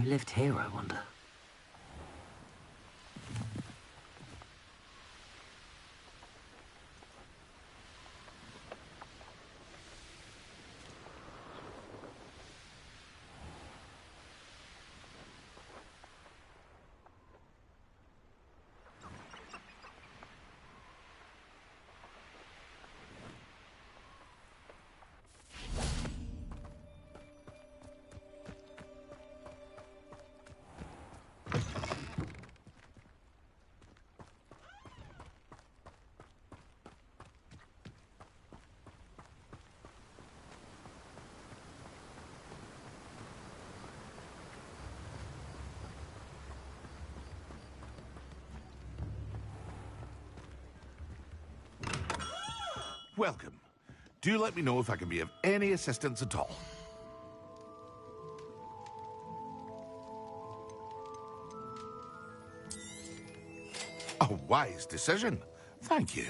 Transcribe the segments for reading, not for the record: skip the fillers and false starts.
Who lived here, I wonder? Welcome. Do let me know if I can be of any assistance at all. A wise decision. Thank you.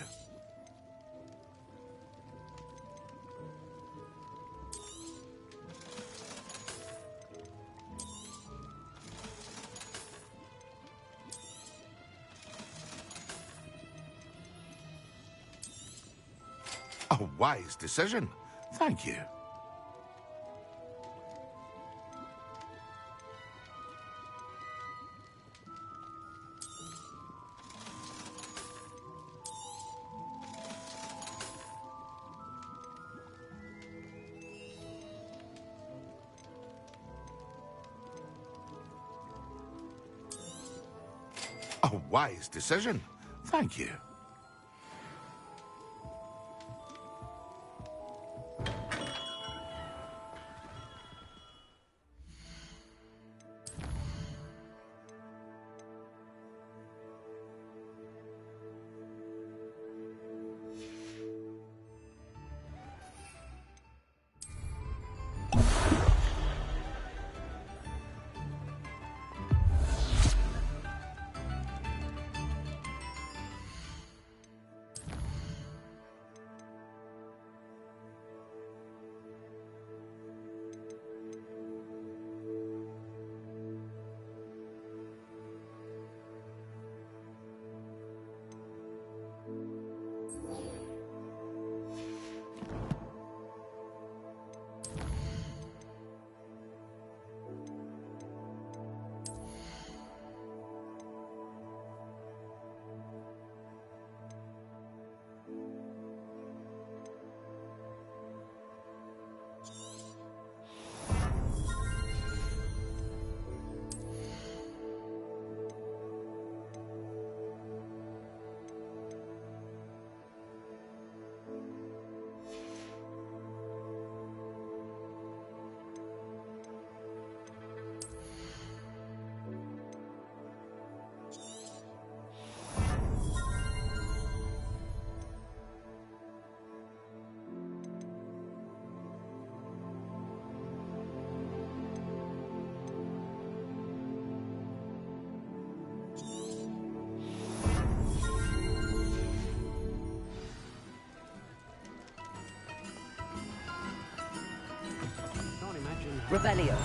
A wise decision. Thank you. A wise decision. Thank you. Revelio.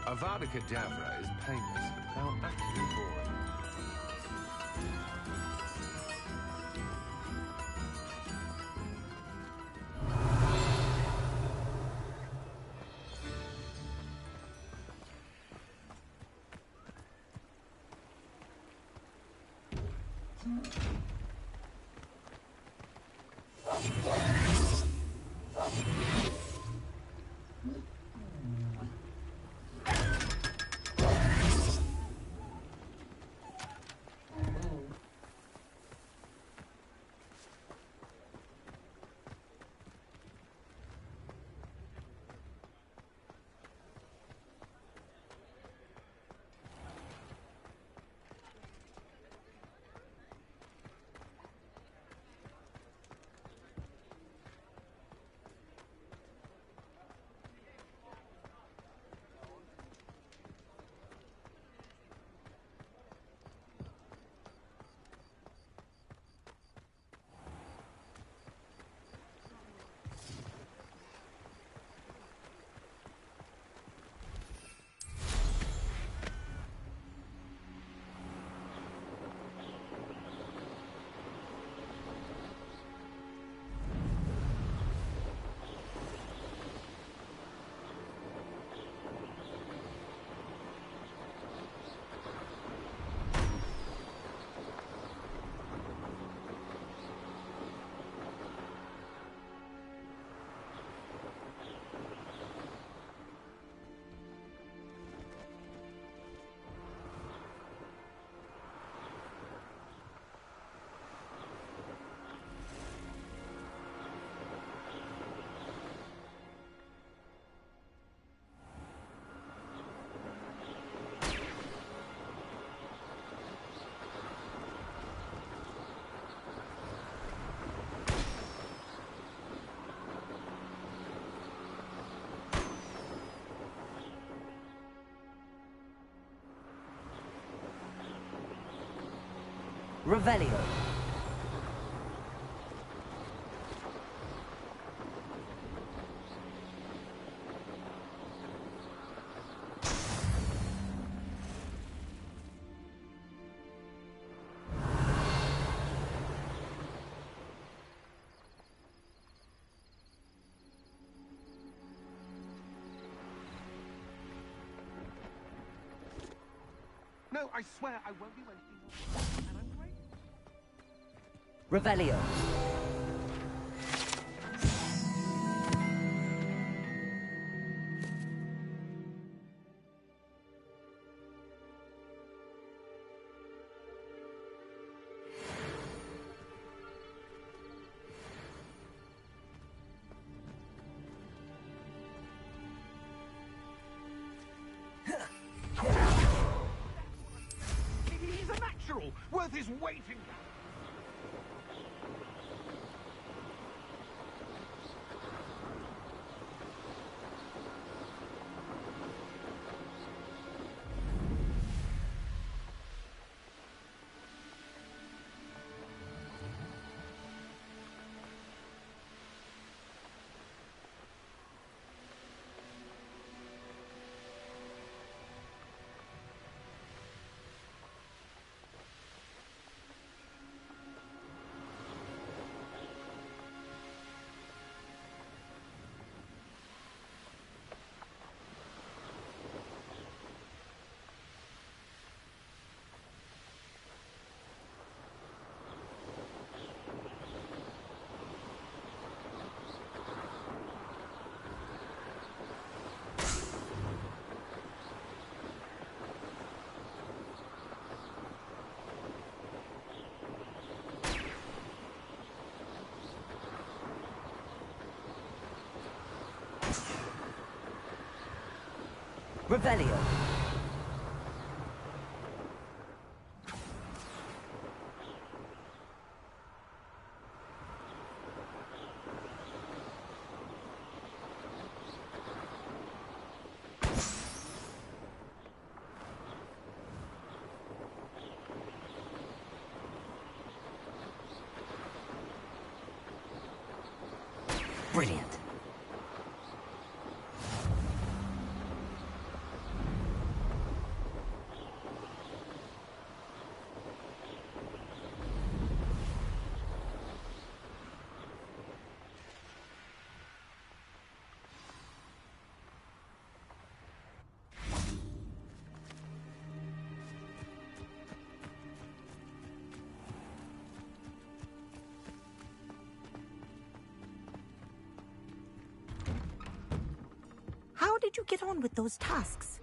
Avada Kedavra is painless, how utterly boring. Revelio. No, I swear I won't do anything more. And I'm great. Revelio. He's a natural, worth his weight in... Revelio. Brilliant. How did you get on with those tasks?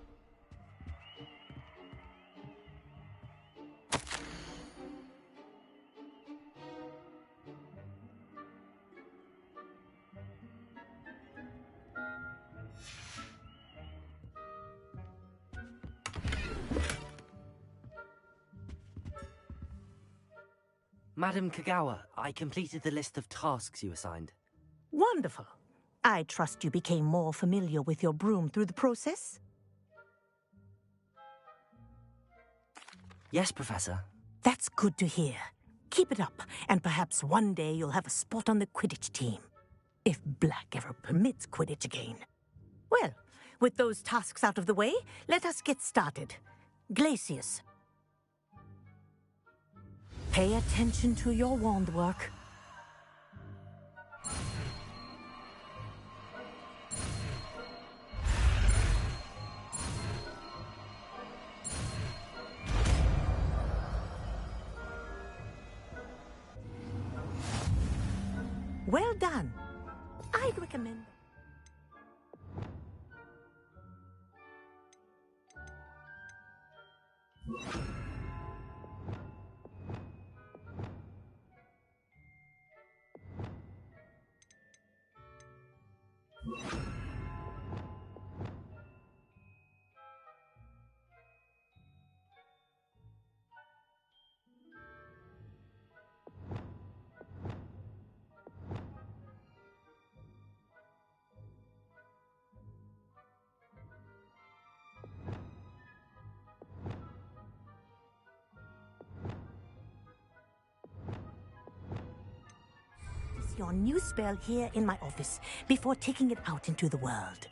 Madam Kagawa, I completed the list of tasks you assigned. Wonderful. I trust you became more familiar with your broom through the process? Yes, Professor. That's good to hear. Keep it up, and perhaps one day you'll have a spot on the Quidditch team. If Black ever permits Quidditch again. Well, with those tasks out of the way, let us get started. Glacius. Pay attention to your wand work. Well done. I'd recommend... your new spell here in my office before taking it out into the world.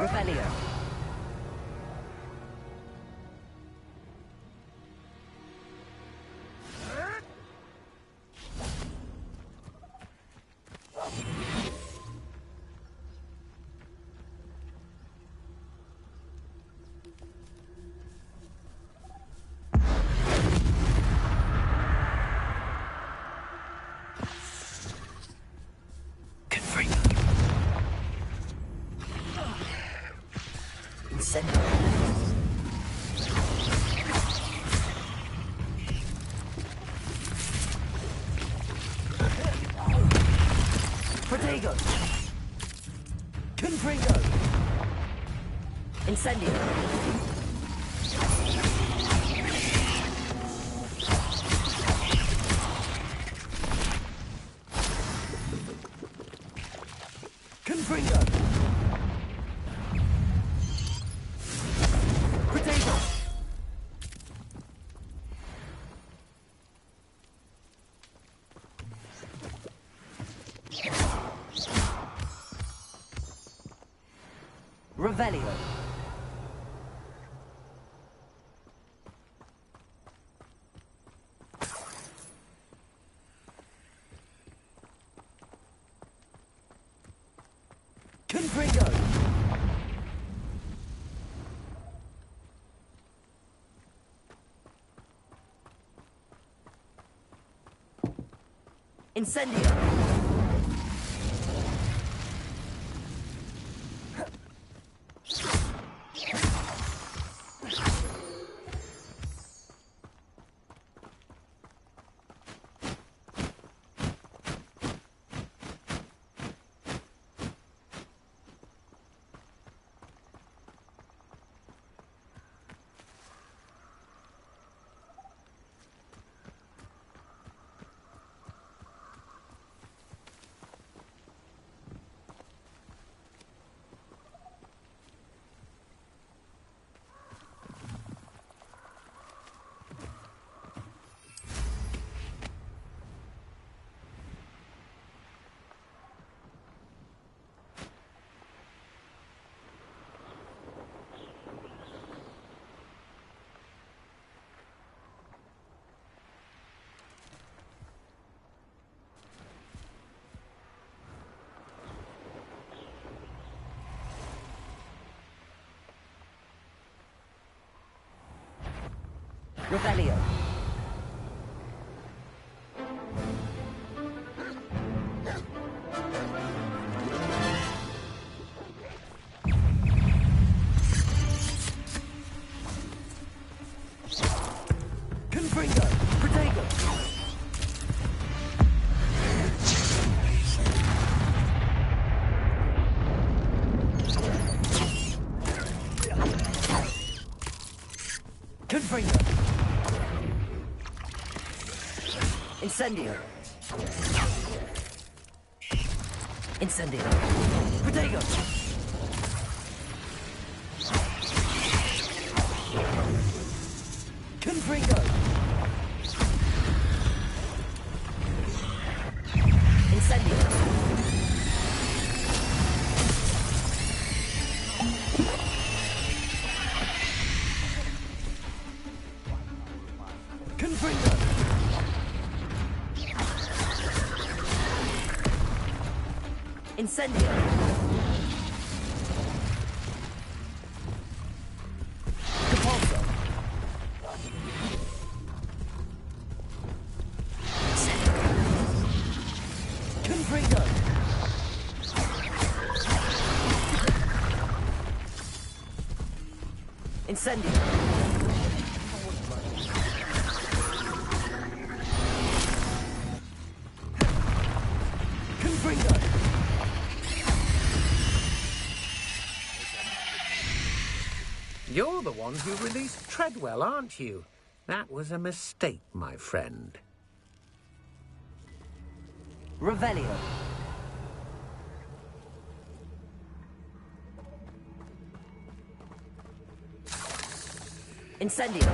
Revelio. Protego! Confringo! Incendio! Confringo! Protego! Revelio. Confringo. Incendio. Revelio. Confringo. Protego. Confringo. Incendio. Incendio. Protego. Confringo. Incendio. Confringo. Incendio! Repulsor! Confringo! Incendio! Confringo! You're the one who released Treadwell, aren't you? That was a mistake, my friend. Revelio! Incendio!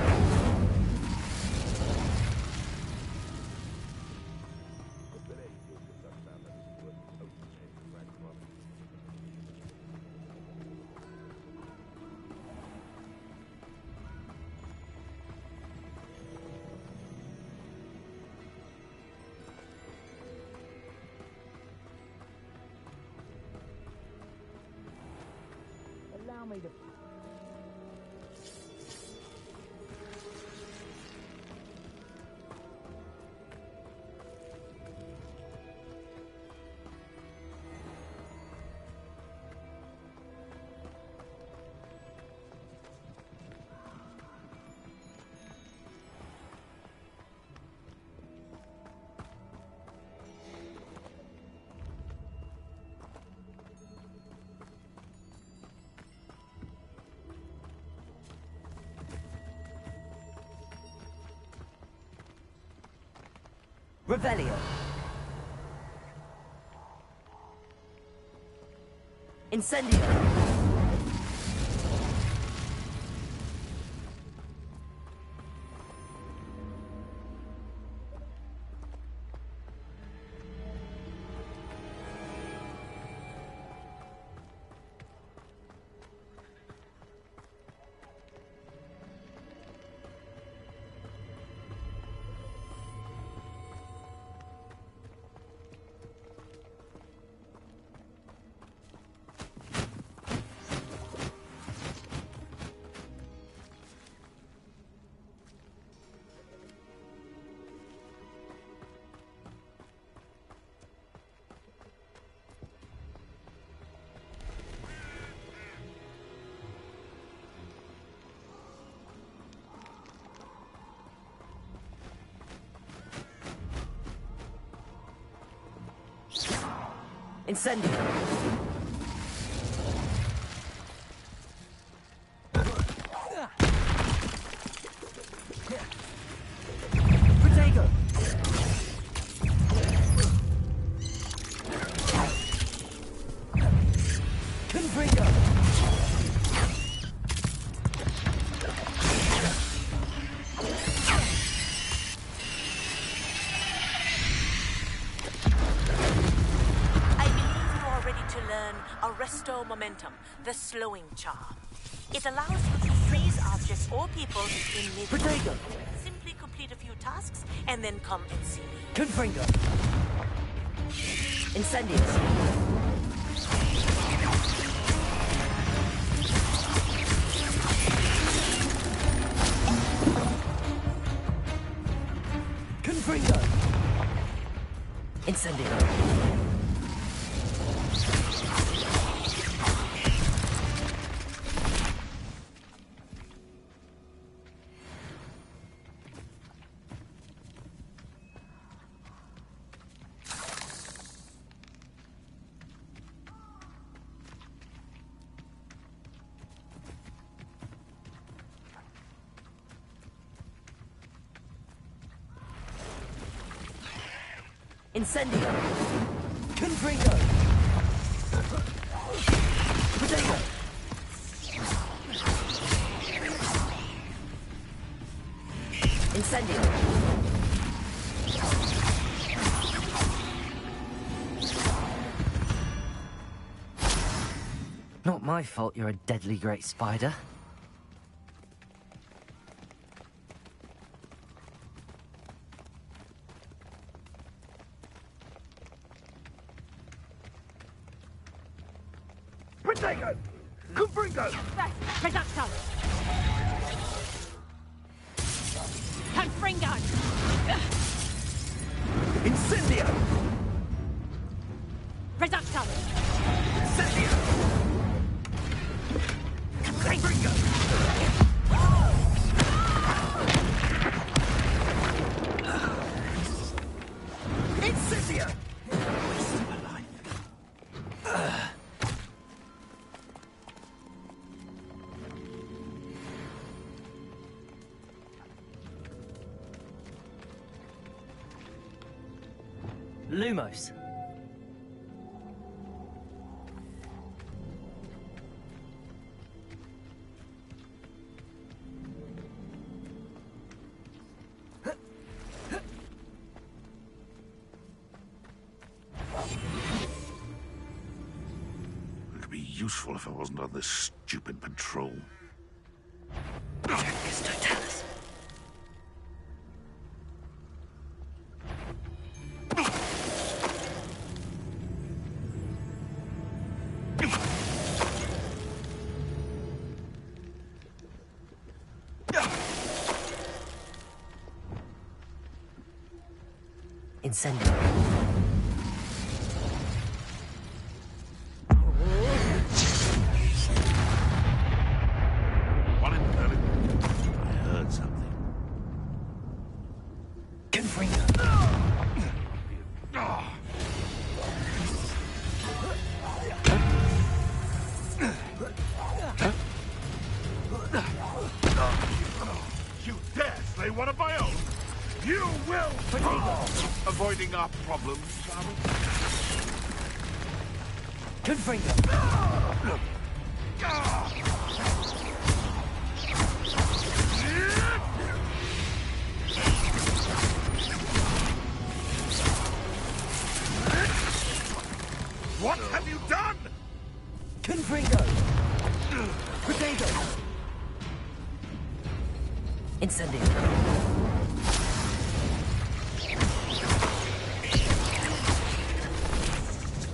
Allow me to... Revelio. Incendio. Incendio. Protego. Confringo. Arresto Momentum, the slowing charm. It allows you to freeze objects or people in mid. Protego. Simply complete a few tasks and then come and see me. Confringo. Incendios. Confringo. Incendio. Incendio. Confringo. Protego. Incendio. Not my fault you're a deadly great spider. Protego! Confringo! Reducto! Confringo! Incendio! Reducto! Incendio! Confringo! Incendio! Lumos. It could be useful if I wasn't on this stupid patrol. Totalis. Incendio. What in the I heard something. Confringo. You dare slay one of my own? You will fall! Avoiding our problems, are we? Confringo. What have you done? Confringo. Protego. Incendio.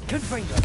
Confringo.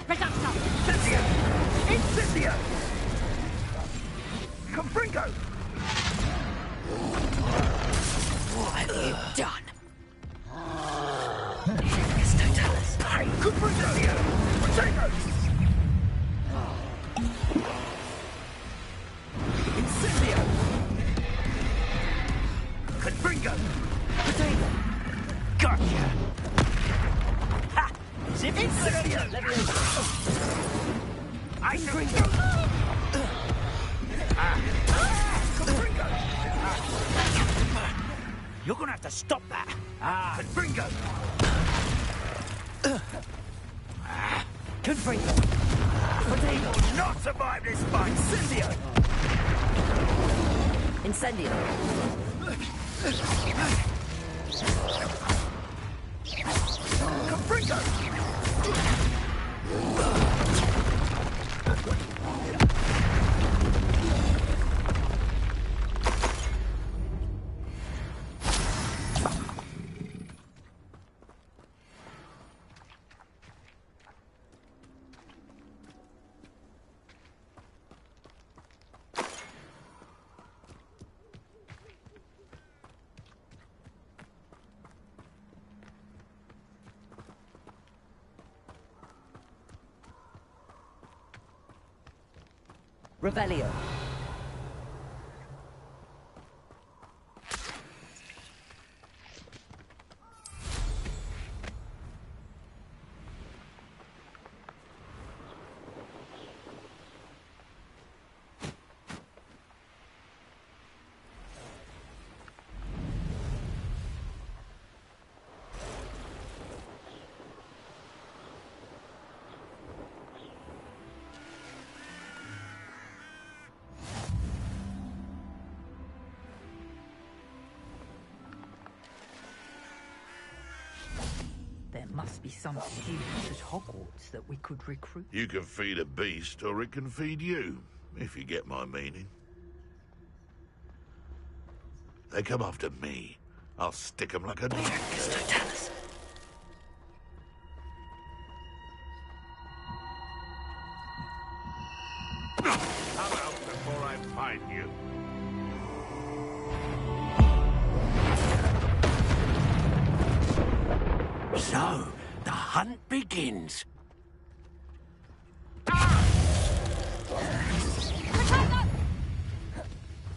Reducto! Incendio! Confringo! What have you done? Totalis. Confringo! Protego! Incendio! Confringo! Protego. Gotcha. Ha! Zip Incendio! I Confringo. Confringo! You're gonna have to stop that. Confringo! Confringo. Protego. Not survive this fight! Incendio! Incendio. Confringo! Revelio. Must be some students at Hogwarts that we could recruit. You can feed a beast, or it can feed you, if you get my meaning. They come after me. I'll stick them like a dog. Totalis. Come out before I find you. So, the hunt begins.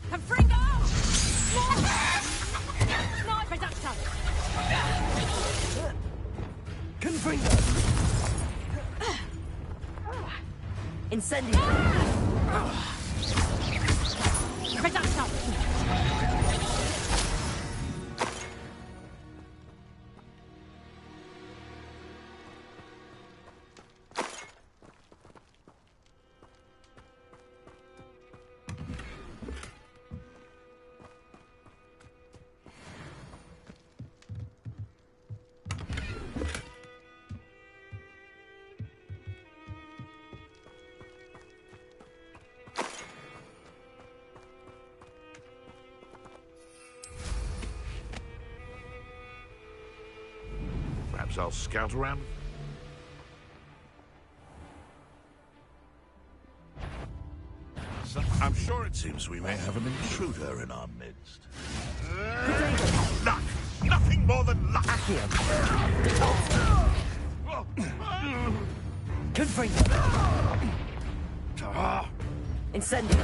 Confringo! Knife reductor! Confringo! Incendio! Reductor! Perhaps I'll scout around. I'm sure it seems we may have an intruder in our midst. Luck! Nothing more than luck! Confringo! Incendio!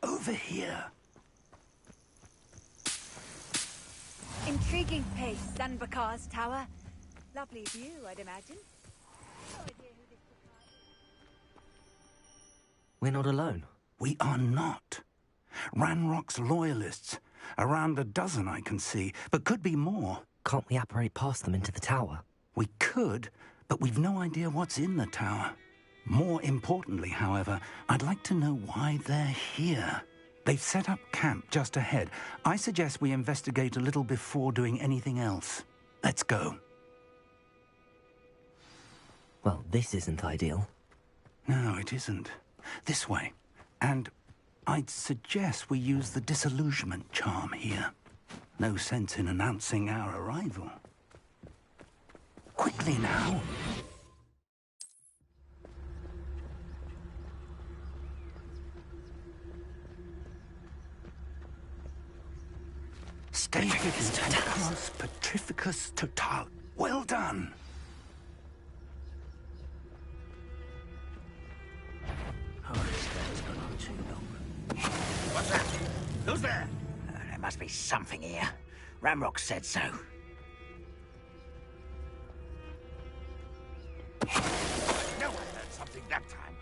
Over here. Intriguing place, Sanbakar's tower. Lovely view, I'd imagine. No idea who this We're not alone. We are not. Ranrock's loyalists. Around a dozen I can see, but could be more. Can't we apparate past them into the tower? We could, but we've no idea what's in the tower. More importantly, however, I'd like to know why they're here. They've set up camp just ahead. I suggest we investigate a little before doing anything else. Let's go. Well, this isn't ideal. No, it isn't. This way. And I'd suggest we use the disillusionment charm here. No sense in announcing our arrival. Quickly now. Staphycus totalis. Petrificus total. Well done. Oh, this has gone on too long. What's that? Who's there? There must be something here. Ramrock said so. No one heard something that time.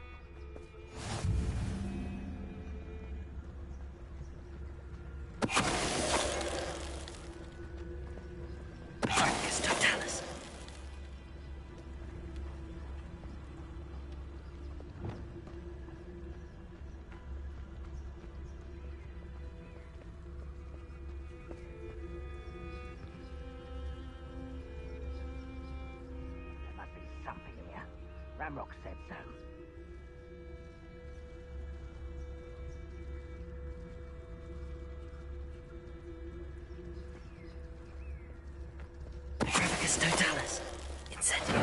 Petrificus totalis. There must be something here. Ramrock said so. Petrificus totalis. Incendio.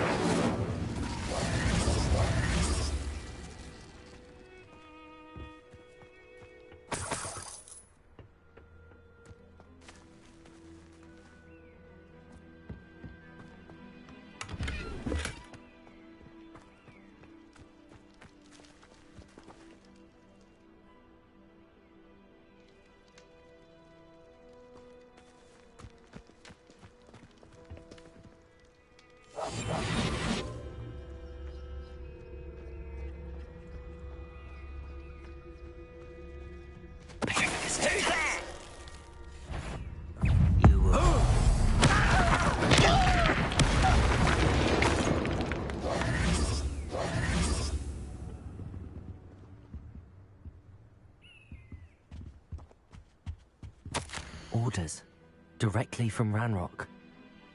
Orders. Directly from Ranrock.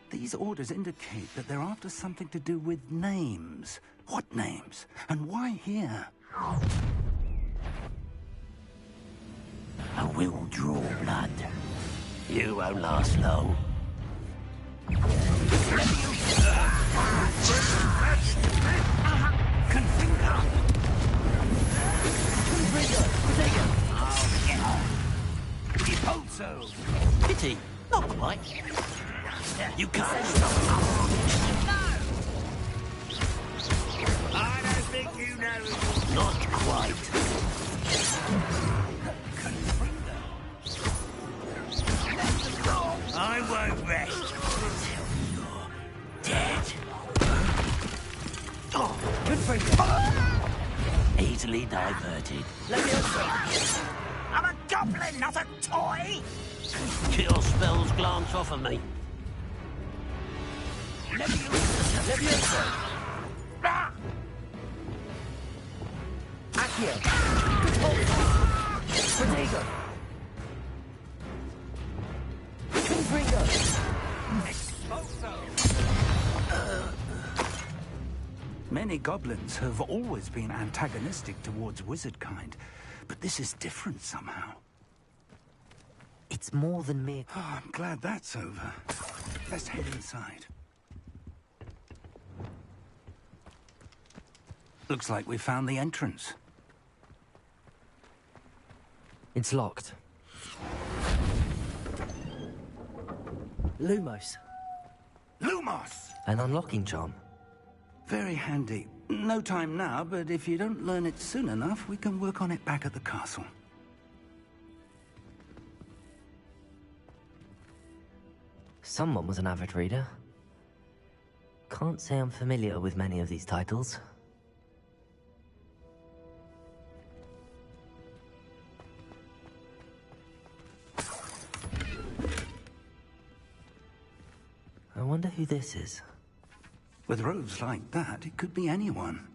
These orders indicate that they're after something to do with names. What names? And why here? I will draw blood. You won't last long. Pity, not quite. You can't stop. I don't think you know. Not quite. I won't rest until you're dead. Easily diverted. Let me answer. I'm a goblin, not a toy. Kill spells glance off of me. Let me answer. Accio. Protego. Confringo. Many goblins have always been antagonistic towards wizard kind, but this is different somehow. It's more than mere... Oh, I'm glad that's over. Let's head inside. Looks like we found the entrance. It's locked. Lumos. Lumos! An unlocking charm. Very handy. No time now, but if you don't learn it soon enough, we can work on it back at the castle. Someone was an avid reader. Can't say I'm familiar with many of these titles. I wonder who this is. With robes like that, it could be anyone.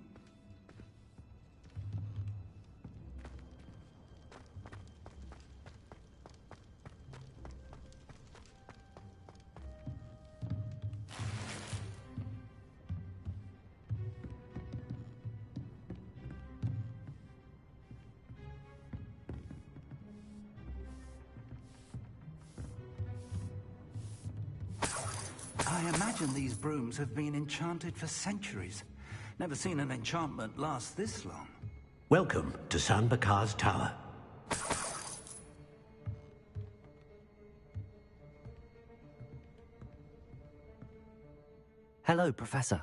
I imagine these brooms have been enchanted for centuries. Never seen an enchantment last this long. Welcome to San Bakar's Tower. Hello, Professor.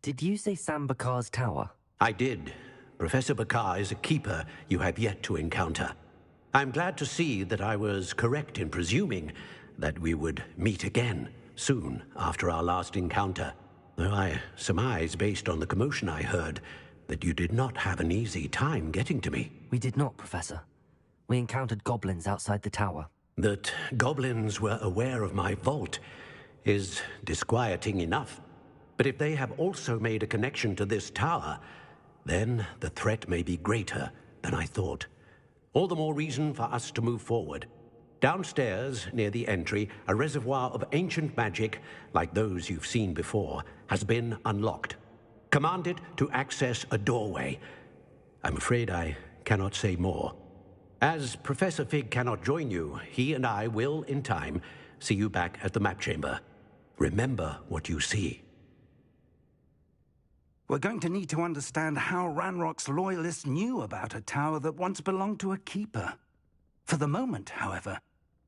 Did you say Sam Bakar's tower? I did. Professor Bakar is a keeper you have yet to encounter. I'm glad to see that I was correct in presuming that we would meet again soon after our last encounter. Though I surmise, based on the commotion I heard, that you did not have an easy time getting to me. We did not, Professor. We encountered goblins outside the tower. That goblins were aware of my vault is disquieting enough. But if they have also made a connection to this tower, then the threat may be greater than I thought. All the more reason for us to move forward. Downstairs, near the entry, a reservoir of ancient magic, like those you've seen before, has been unlocked. Command it to access a doorway. I'm afraid I cannot say more. As Professor Fig cannot join you, he and I will, in time, see you back at the map chamber. Remember what you see. We're going to need to understand how Ranrock's loyalists knew about a tower that once belonged to a keeper. For the moment, however,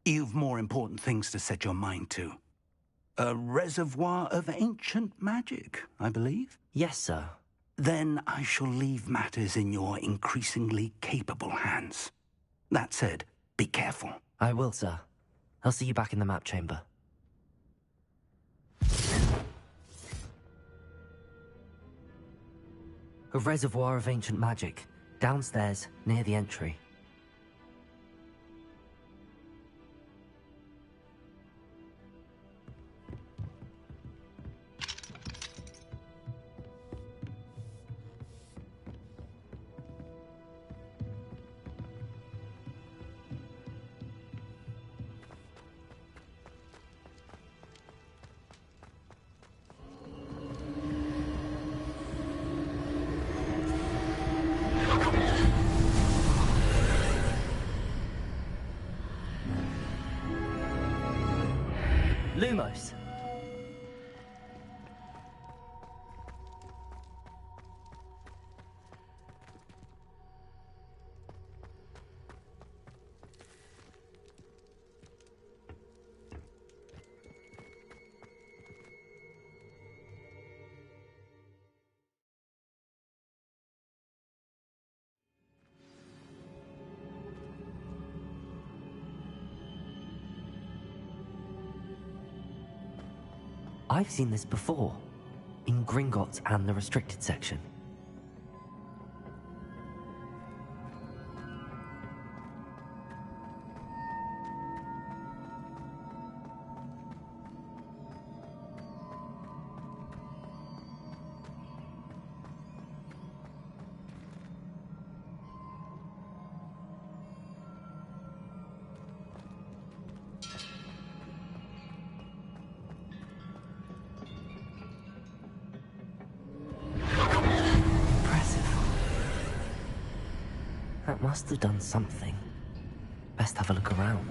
you've more important things to set your mind to. A reservoir of ancient magic, I believe? Yes, sir. Then I shall leave matters in your increasingly capable hands. That said, be careful. I will, sir. I'll see you back in the map chamber. A reservoir of ancient magic, downstairs, near the entry. Lumos. I've seen this before, in Gringotts and the restricted section. That must have done something. Best have a look around.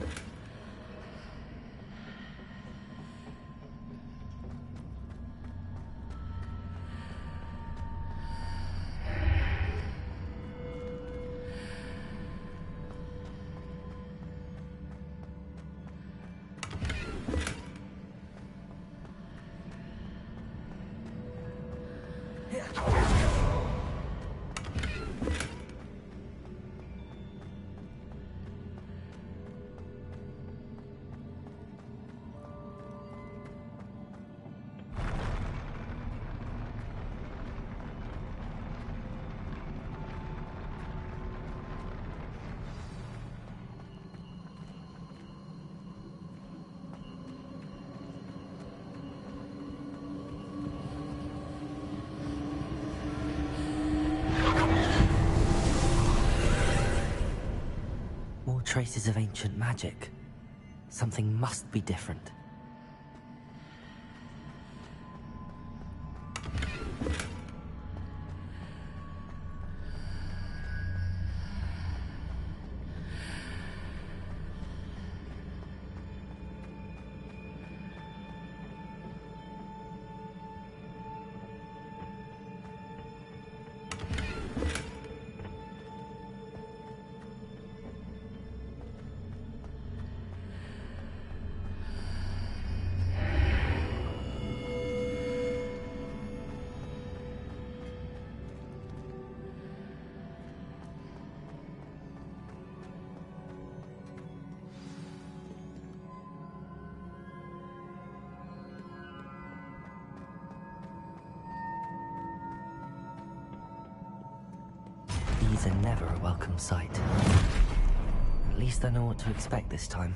Traces of ancient magic. Something must be different. These are never a welcome sight. At least I know what to expect this time.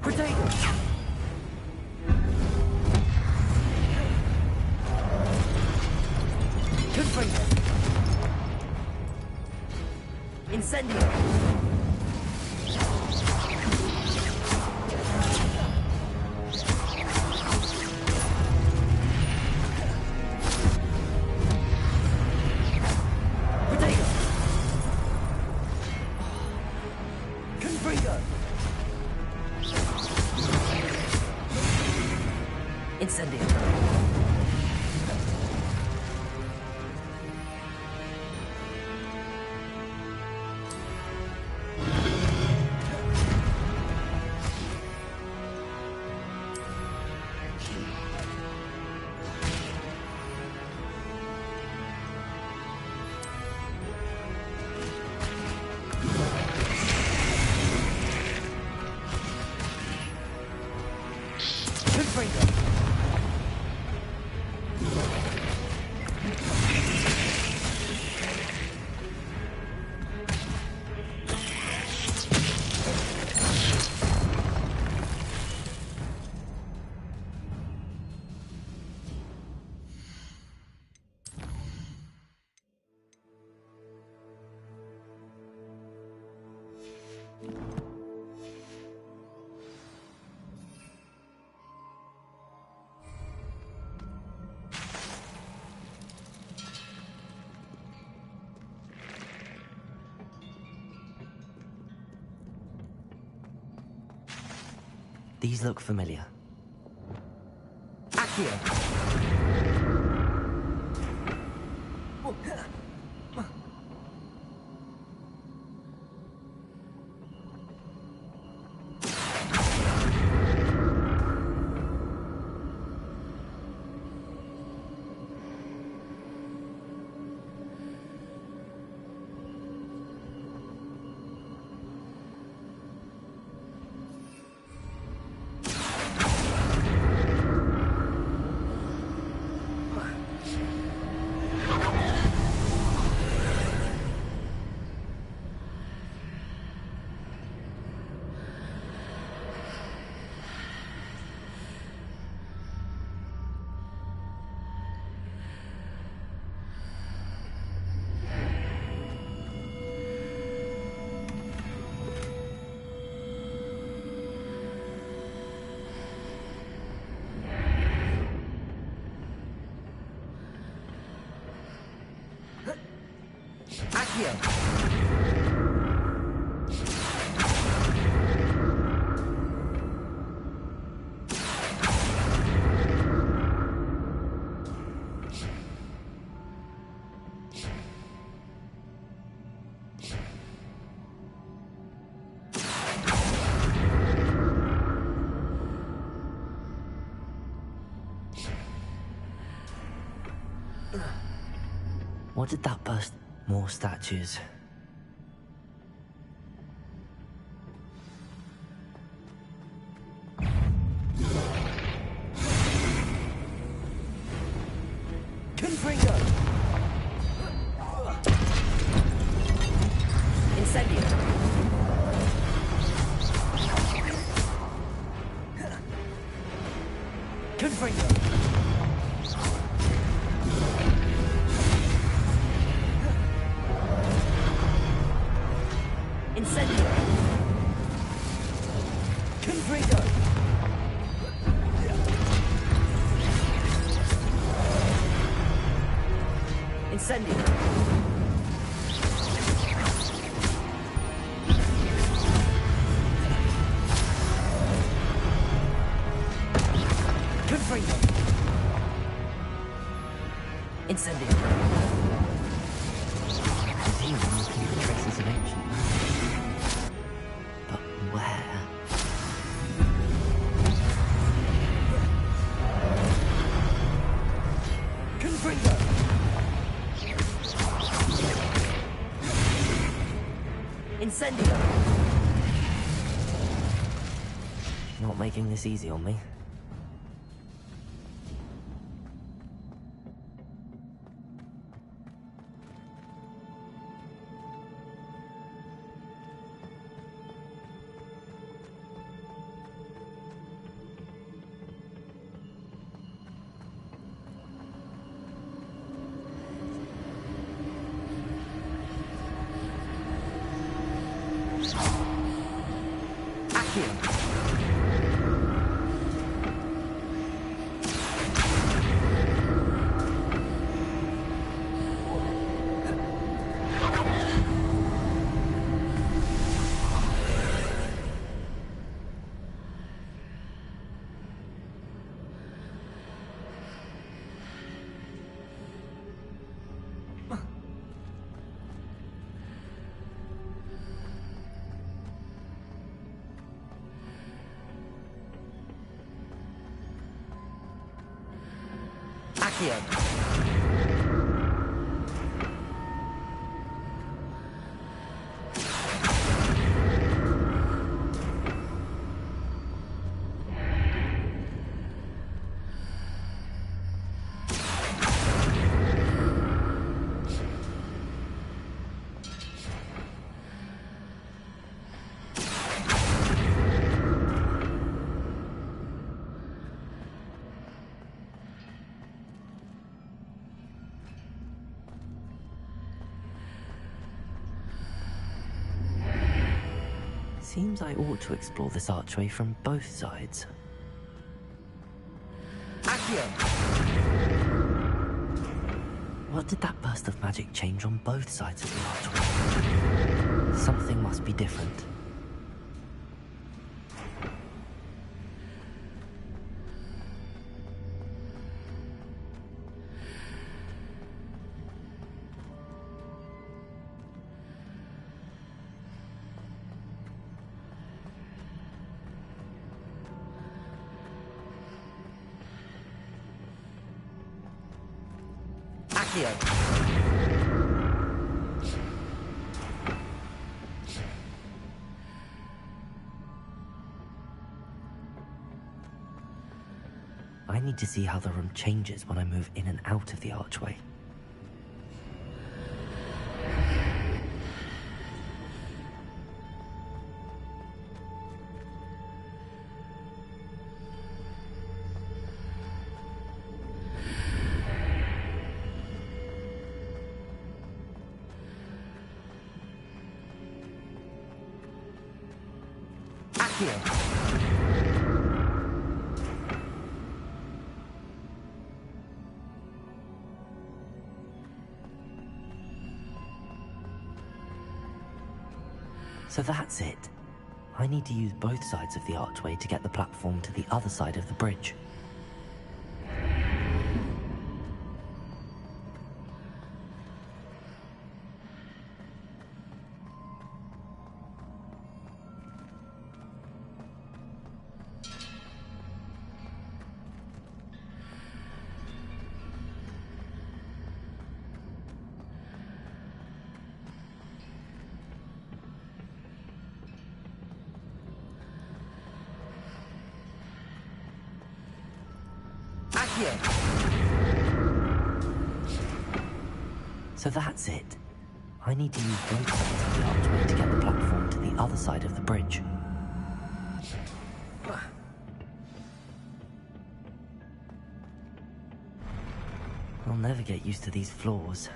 Potato! Confringo! Incendio! These look familiar. Accio! What did that burst? More statues. Confringo! Incendio! Confringo! Incendio! Confringo! Incendio! Confringo! Incendio! Continuing looking for traces of ancient magic. But where? Confringo! Incendio! Not making this easy on me. Accio! Seems I ought to explore this archway from both sides. Accio! What did that burst of magic change on both sides of the archway? Something must be different. Accio. I need to see how the room changes when I move in and out of the archway. Accio. So that's it. I need to use both sides of the archway to get the platform to the other side of the bridge. So that's it. I need to use both sides of the archway to get the platform to the other side of the bridge. I'll never get used to these floors.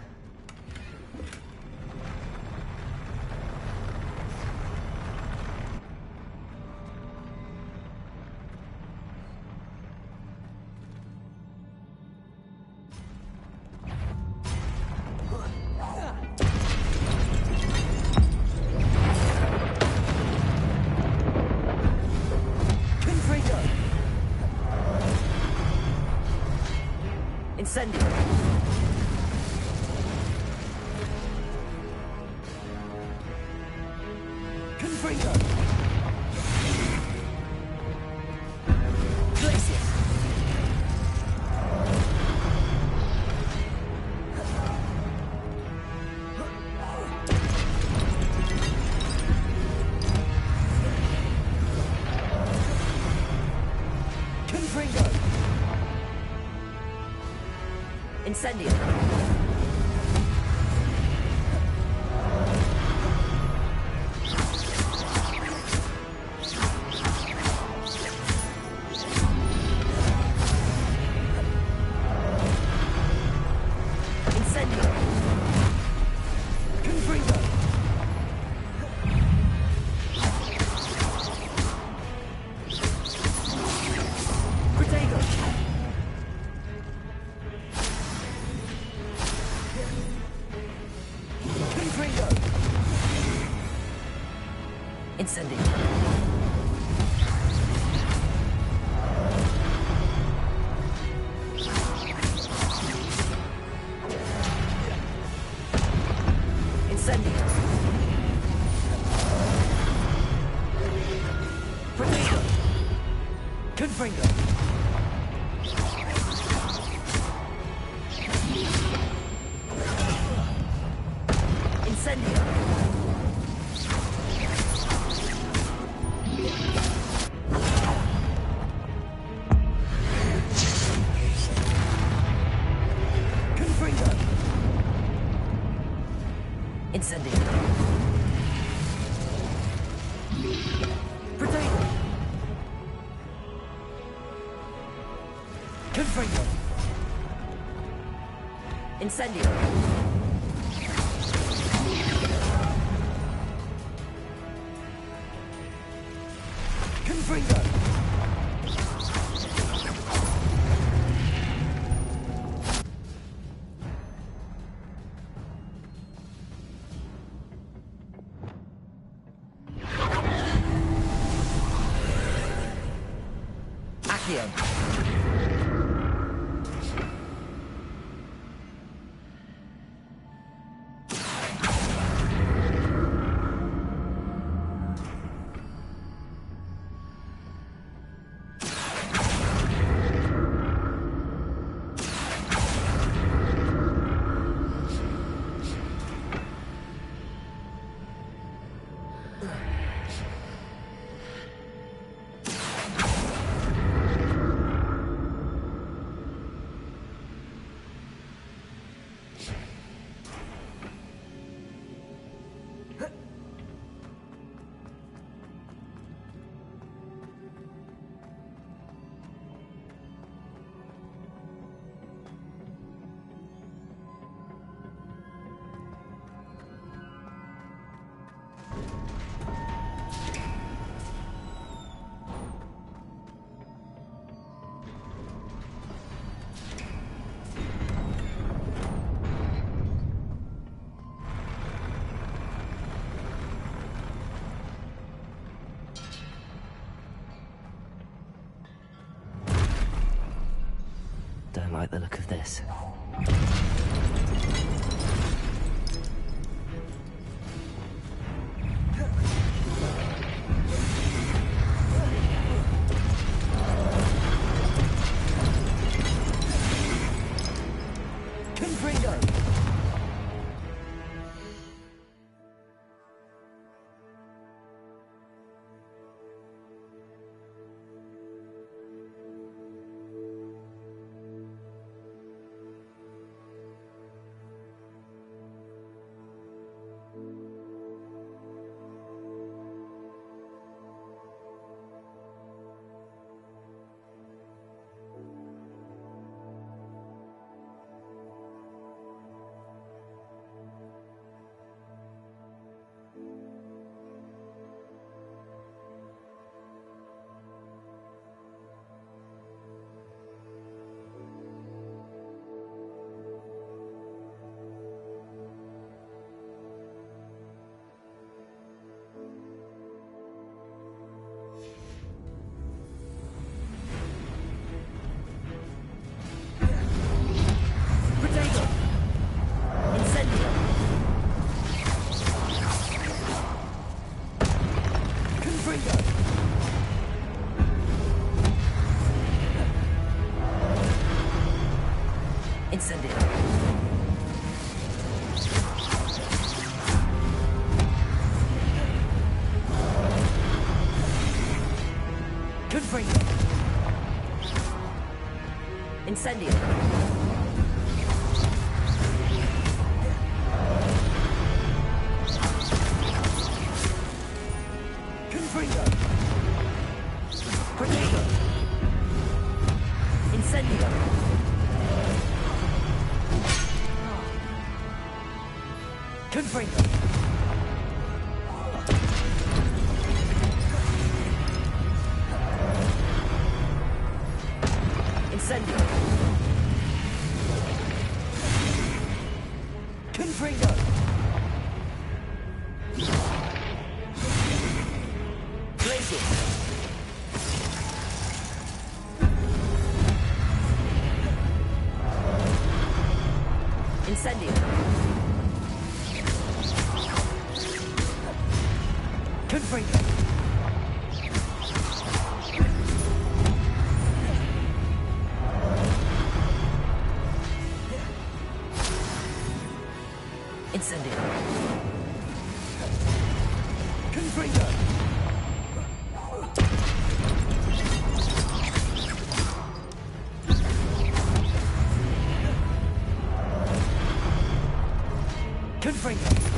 Incendio. Confringo. Glacius. Confringo. Incendio. Incendio. Confringo. Protego. Confringo. Incendio. Incendio. Protego. Confringo. Incendio. Confringo. Incendio. Protego. Confringo. Incendio. Confringo. Accio. Don't like the look of this. Incendio. Confringo. Protego. Incendio. Confringo. Incendio. Confringo. Blazing. Incendio. Confringo. Incendio. Confringo. Confringo.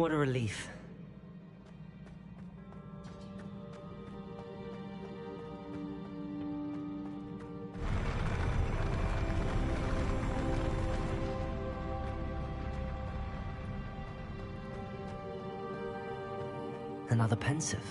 What a relief. Another pensive.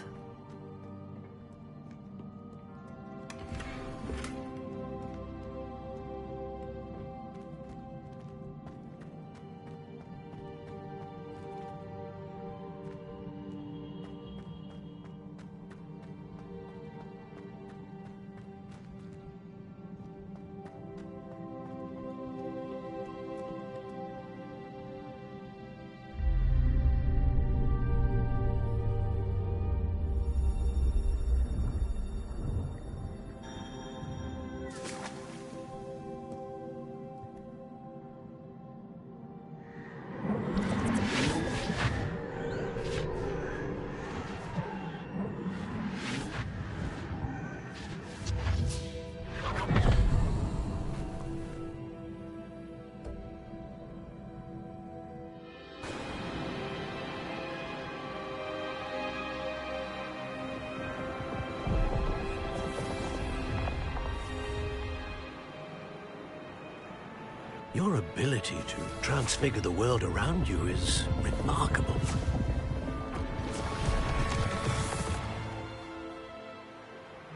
Your ability to transfigure the world around you is remarkable.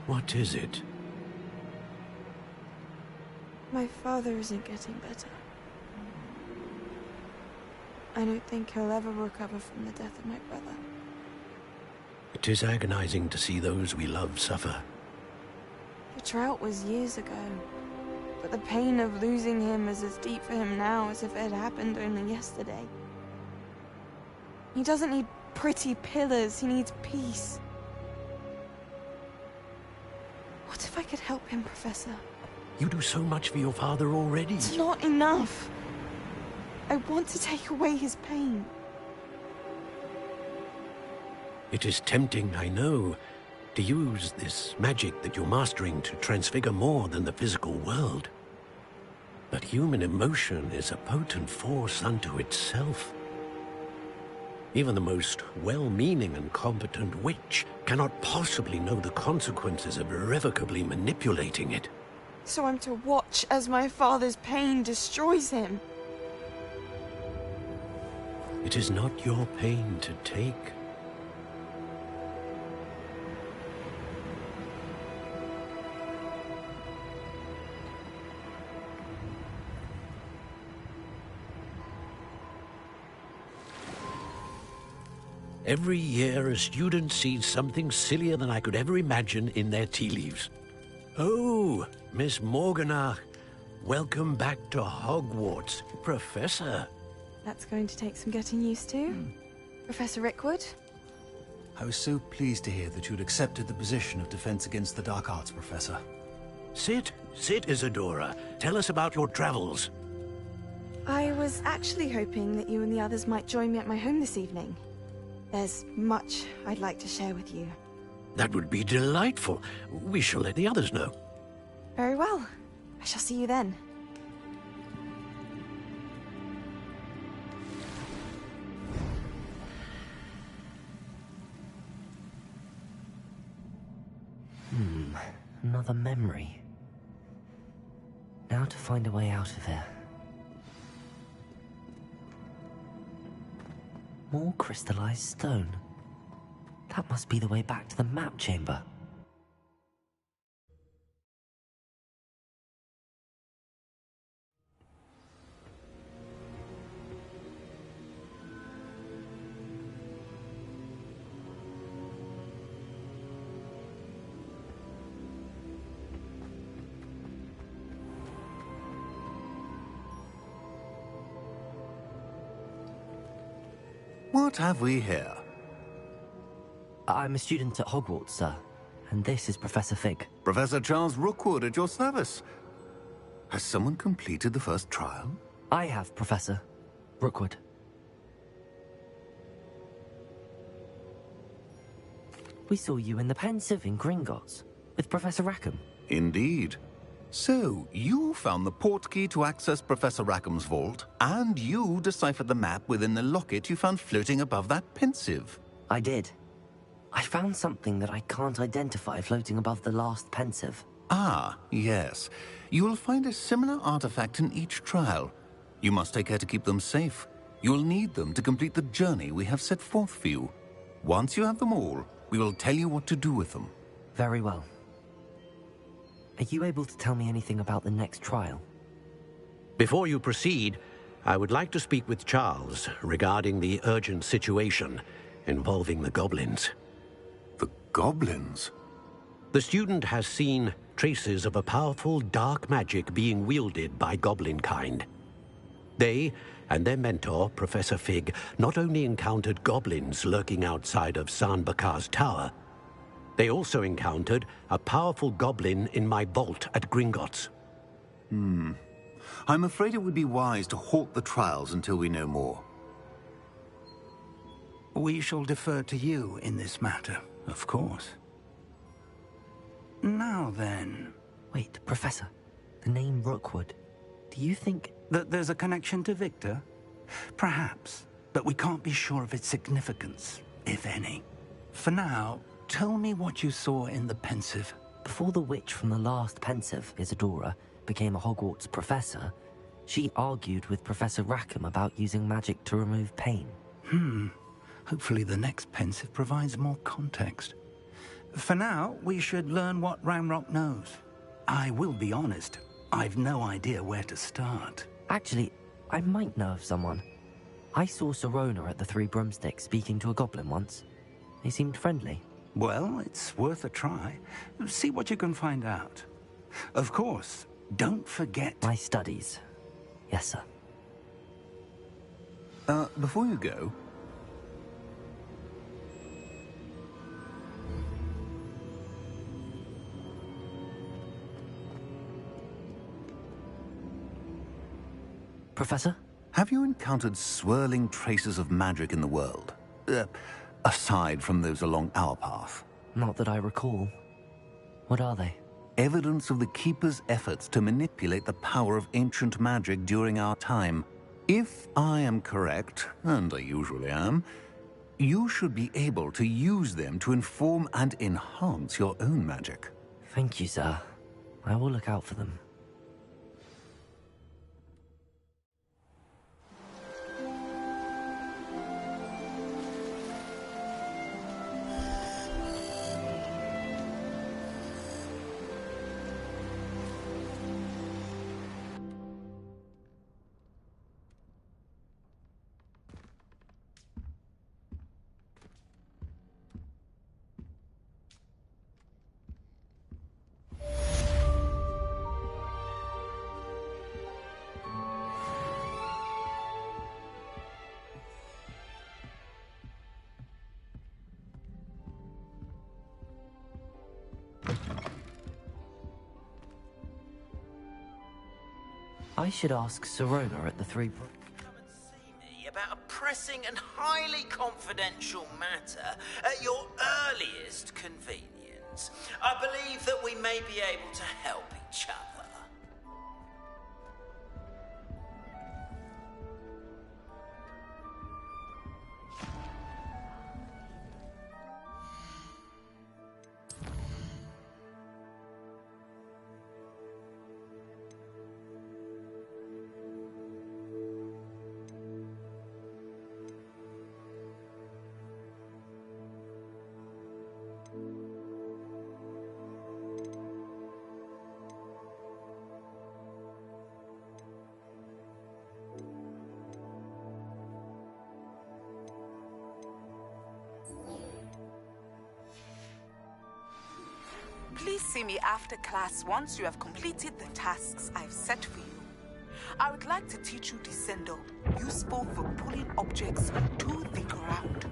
What is it? My father isn't getting better. I don't think he'll ever recover from the death of my brother. It is agonizing to see those we love suffer. The drought was years ago, but the pain of losing him is as deep for him now as if it had happened only yesterday. He doesn't need pretty pillars, he needs peace. What if I could help him, Professor? You do so much for your father already. It's not enough. I want to take away his pain. It is tempting, I know, to use this magic that you're mastering to transfigure more than the physical world. But human emotion is a potent force unto itself. Even the most well-meaning and competent witch cannot possibly know the consequences of irrevocably manipulating it. So I'm to watch as my father's pain destroys him. It is not your pain to take. Every year, a student sees something sillier than I could ever imagine in their tea leaves. Oh, Miss Morganach, welcome back to Hogwarts, Professor. That's going to take some getting used to. Professor Rickwood? I was so pleased to hear that you'd accepted the position of Defense Against the Dark Arts, Professor. Sit, Isadora. Tell us about your travels. I was actually hoping that you and the others might join me at my home this evening. There's much I'd like to share with you. That would be delightful. We shall let the others know. Very well. I shall see you then. Another memory. Now to find a way out of here. More crystallized stone. That must be the way back to the map chamber. What have we here? I'm a student at Hogwarts, sir. And this is Professor Fig. Professor Charles Rookwood at your service. Has someone completed the first trial? I have, Professor Rookwood. We saw you in the Pensive in Gringotts with Professor Rackham. Indeed. So, you found the portkey to access Professor Rackham's vault, and you deciphered the map within the locket you found floating above that Pensive. I did. I found something that I can't identify floating above the last Pensive. Ah, yes. You will find a similar artifact in each trial. You must take care to keep them safe. You'll need them to complete the journey we have set forth for you. Once you have them all, we will tell you what to do with them. Very well. Are you able to tell me anything about the next trial? Before you proceed, I would like to speak with Charles regarding the urgent situation involving the goblins. The goblins? The student has seen traces of a powerful dark magic being wielded by goblin kind. They and their mentor, Professor Fig, not only encountered goblins lurking outside of San Bakar's tower, they also encountered a powerful goblin in my vault at Gringotts. I'm afraid it would be wise to halt the trials until we know more. We shall defer to you in this matter, of course. Now then... Wait, Professor. The name Rookwood. Do you think... that there's a connection to Victor? Perhaps, but we can't be sure of its significance, if any. For now, tell me what you saw in the Pensive. Before the witch from the last Pensive, Isadora, became a Hogwarts professor, she argued with Professor Rackham about using magic to remove pain. Hopefully the next Pensive provides more context. For now, we should learn what Ramrock knows. I will be honest, I've no idea where to start. Actually, I might know of someone. I saw Sirona at the Three Broomsticks speaking to a goblin once. They seemed friendly. Well, it's worth a try. See what you can find out. Of course, don't forget... my studies. Yes, sir. Before you go... Professor? Have you encountered swirling traces of magic in the world? Aside from those along our path? Not that I recall. What are they? evidence of the Keeper's efforts to manipulate the power of ancient magic during our time. If I am correct, and I usually am, you should be able to use them to inform and enhance your own magic. Thank you, sir. I will look out for them. I should ask Sirona at the Three... Come and see me about a pressing and highly confidential matter at your earliest convenience. I believe that we may be able to help each other. Please see me after class once you have completed the tasks I've set for you. I would like to teach you Descendo, useful for pulling objects to the ground.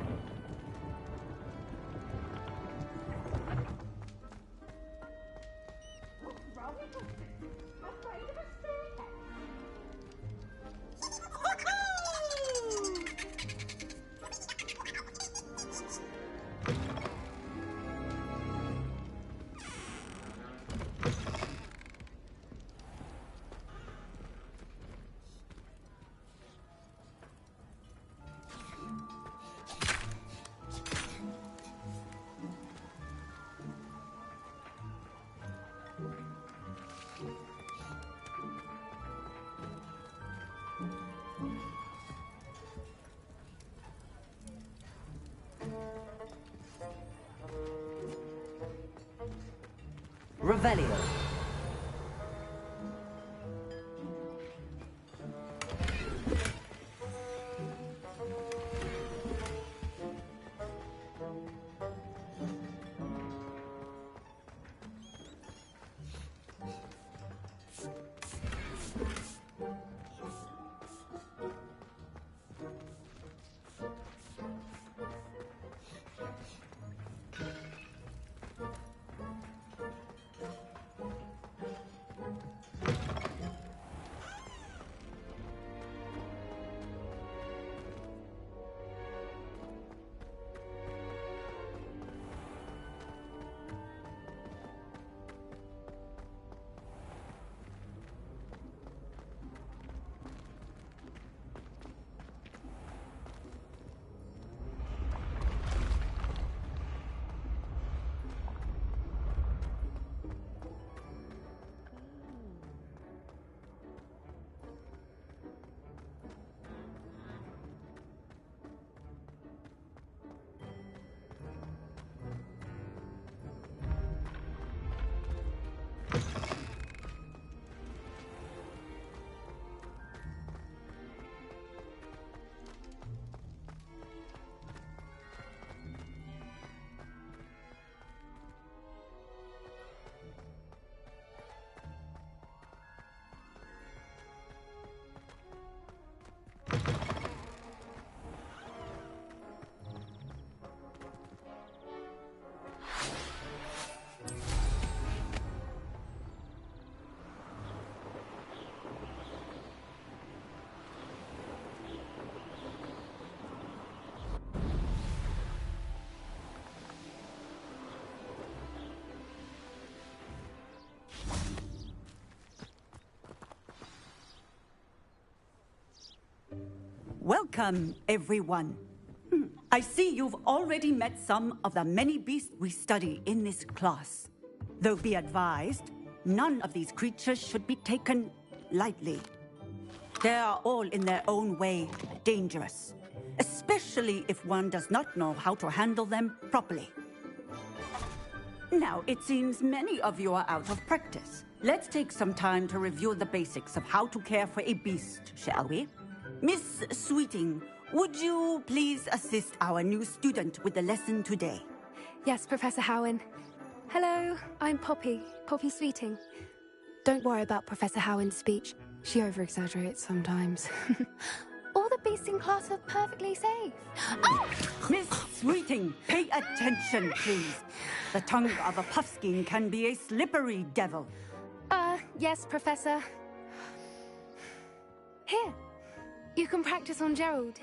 Revelio. Welcome, everyone. I see you've already met some of the many beasts we study in this class. Though be advised, none of these creatures should be taken lightly. They are all in their own way dangerous, especially if one does not know how to handle them properly. Now, it seems many of you are out of practice. Let's take some time to review the basics of how to care for a beast, shall we? Miss Sweeting, would you please assist our new student with the lesson today? Yes, Professor Howen. Hello, I'm Poppy Sweeting. Don't worry about Professor Howen's speech. She over-exaggerates sometimes. All the beasts in class are perfectly safe. Oh! Miss Sweeting, pay attention, please. The tongue of a puffskein can be a slippery devil. Yes, Professor. Here, you can practice on Gerald.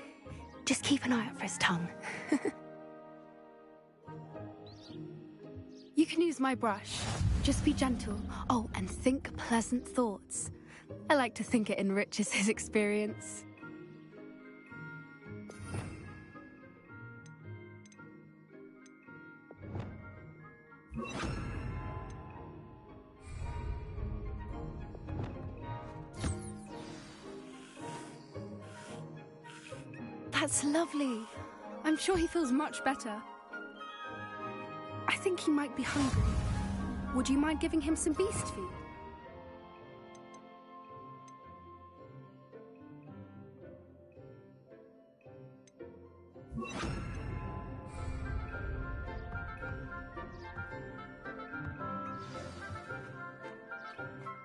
Just keep an eye out for his tongue. You can use my brush. Just be gentle. Oh, and think pleasant thoughts. I like to think it enriches his experience. That's lovely. I'm sure he feels much better. I think he might be hungry. Would you mind giving him some beast food?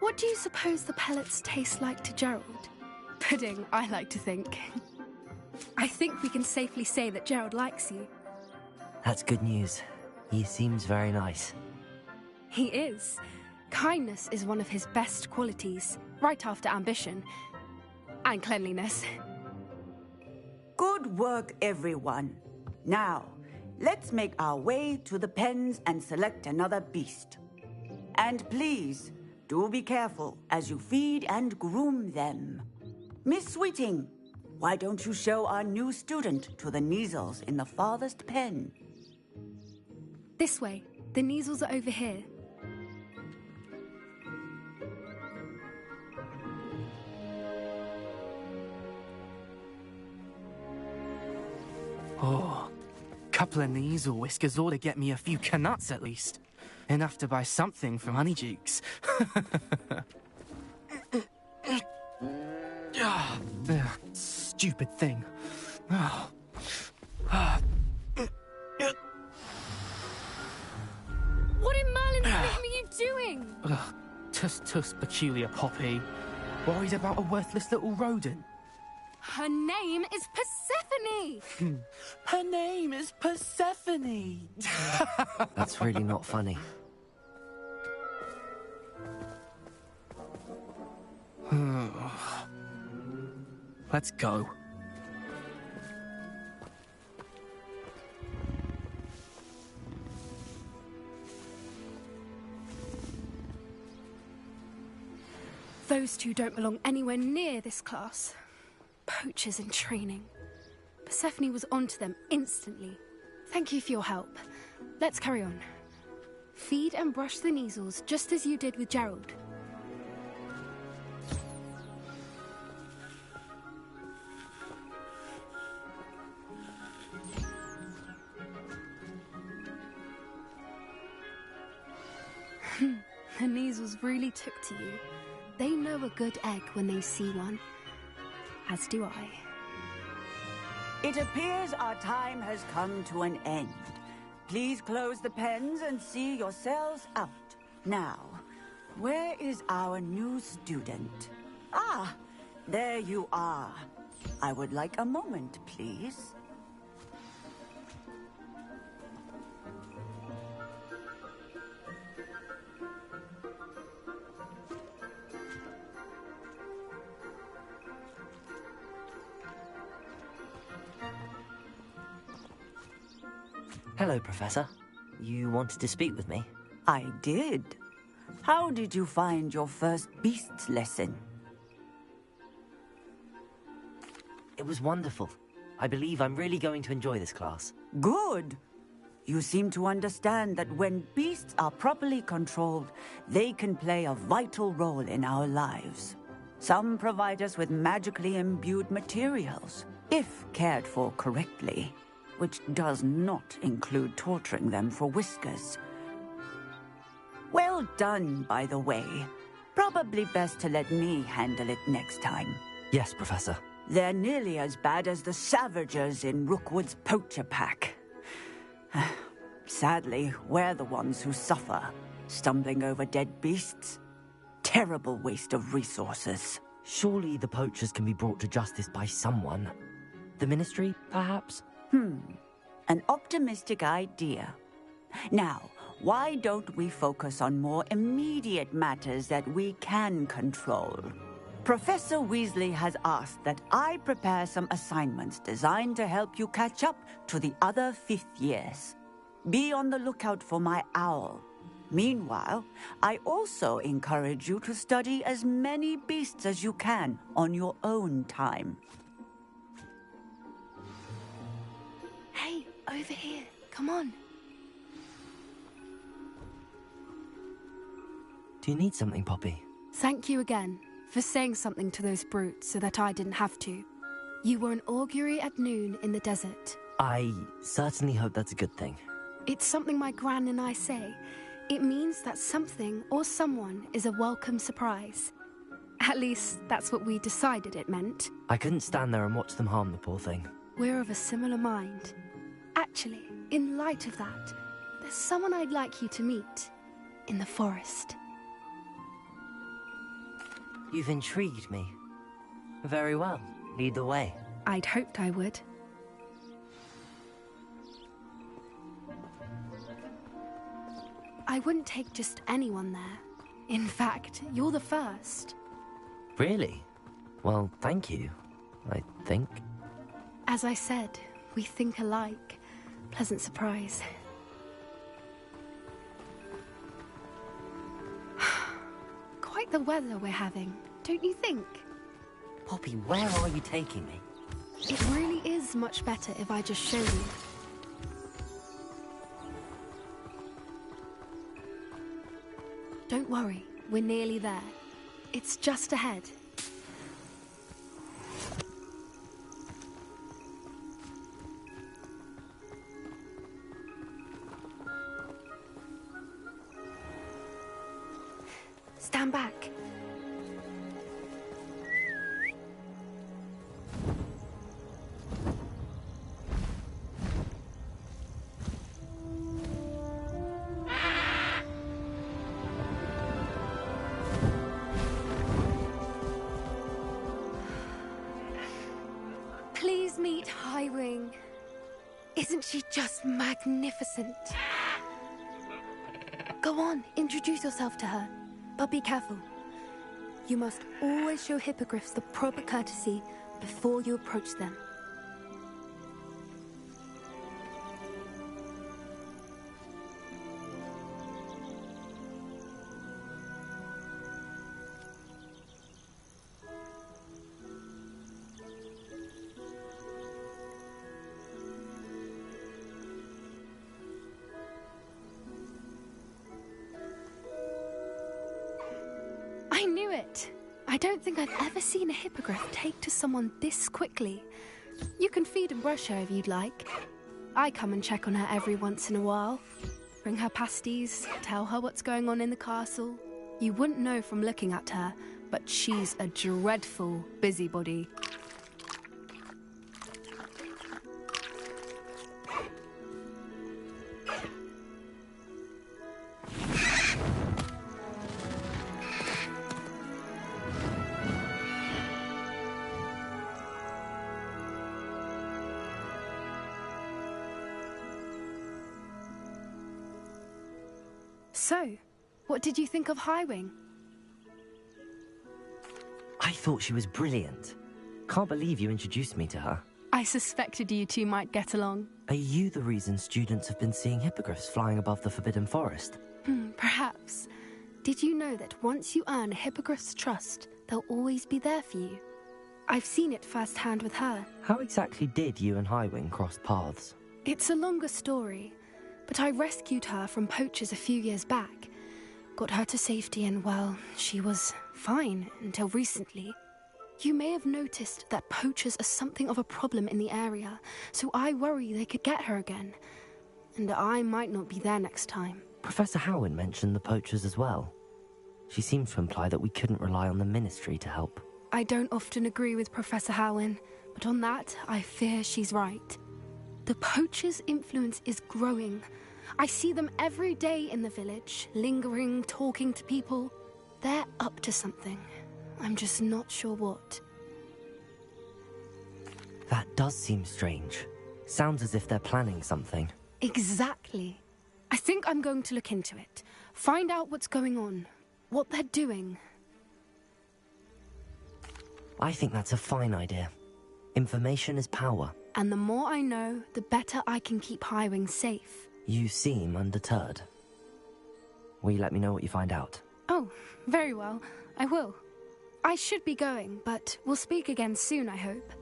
What do you suppose the pellets taste like to Gerald? Pudding, I like to think. I think we can safely say that Gerald likes you. That's good news. He seems very nice. He is. Kindness is one of his best qualities, right after ambition. And cleanliness. Good work, everyone. Now, let's make our way to the pens and select another beast. And please, do be careful as you feed and groom them. Miss Sweeting, why don't you show our new student to the Neasels in the farthest pen? This way. The Neasels are over here. Oh, couple of Neasel whiskers ought to get me a few canuts at least. Enough to buy something from Honeydukes. Stupid thing. What in Merlin's name are you doing? Tuss, peculiar Poppy. Worried about a worthless little rodent. Her name is Persephone! Her name is Persephone! That's really not funny. Let's go. Those two don't belong anywhere near this class. Poachers in training. Persephone was onto them instantly. Thank you for your help. Let's carry on. Feed and brush the Neasels just as you did with Gerald. The Neasels really took to you. They know a good egg when they see one. As do I. It appears our time has come to an end. Please close the pens and see yourselves out. Now, where is our new student? Ah, there you are. I would like a moment, please. Hello, Professor. You wanted to speak with me? I did. How did you find your first beasts lesson? It was wonderful. I believe I'm really going to enjoy this class. Good. You seem to understand that when beasts are properly controlled, they can play a vital role in our lives. Some provide us with magically imbued materials, if cared for correctly, which does not include torturing them for whiskers. Well done, by the way. Probably best to let me handle it next time. Yes, Professor. They're nearly as bad as the Savagers in Rookwood's poacher pack. Sadly, we're the ones who suffer, stumbling over dead beasts. Terrible waste of resources. Surely the poachers can be brought to justice by someone. The Ministry, perhaps? An optimistic idea. Now, why don't we focus on more immediate matters that we can control? Professor Weasley has asked that I prepare some assignments designed to help you catch up to the other fifth years. Be on the lookout for my owl. Meanwhile, I also encourage you to study as many beasts as you can on your own time. Hey, over here. Come on. Do you need something, Poppy? Thank you again for saying something to those brutes so that I didn't have to. You were an augury at noon in the desert. I certainly hope that's a good thing. It's something my gran and I say. It means that something or someone is a welcome surprise. At least, that's what we decided it meant. I couldn't stand there and watch them harm the poor thing. We're of a similar mind. Actually, in light of that, there's someone I'd like you to meet. In the forest. You've intrigued me. Very well. Lead the way. I'd hoped I would. I wouldn't take just anyone there. In fact, you're the first. Really? Well, thank you, I think. As I said, we think alike. Pleasant surprise. Quite the weather we're having, don't you think? Poppy, where are you taking me? It really is much better if I just show you. Don't worry, we're nearly there. It's just ahead. Stand back. Please meet Highwing. Isn't she just magnificent? Go on, introduce yourself to her. But be careful. You must always show hippogriffs the proper courtesy before you approach them. I knew it! I don't think I've ever seen a hippogriff take to someone this quickly. You can feed and brush her if you'd like. I come and check on her every once in a while. Bring her pasties, tell her what's going on in the castle. You wouldn't know from looking at her, but she's a dreadful busybody. So, what did you think of Highwing? I thought she was brilliant. Can't believe you introduced me to her. I suspected you two might get along. Are you the reason students have been seeing hippogriffs flying above the Forbidden Forest? Perhaps. Did you know that once you earn a hippogriff's trust, they'll always be there for you? I've seen it firsthand with her. How exactly did you and Highwing cross paths? It's a longer story, but I rescued her from poachers a few years back. Got her to safety and, well, she was fine until recently. You may have noticed that poachers are something of a problem in the area, so I worry they could get her again. And I might not be there next time. Professor Howin mentioned the poachers as well. She seemed to imply that we couldn't rely on the Ministry to help. I don't often agree with Professor Howin, but on that, I fear she's right. The poachers' influence is growing. I see them every day in the village, lingering, talking to people. They're up to something. I'm just not sure what. That does seem strange. Sounds as if they're planning something. Exactly. I think I'm going to look into it. Find out what's going on. What they're doing. I think that's a fine idea. Information is power. And the more I know, the better I can keep Highwing safe. You seem undeterred. Will you let me know what you find out? Oh, very well. I will. I should be going, but we'll speak again soon, I hope.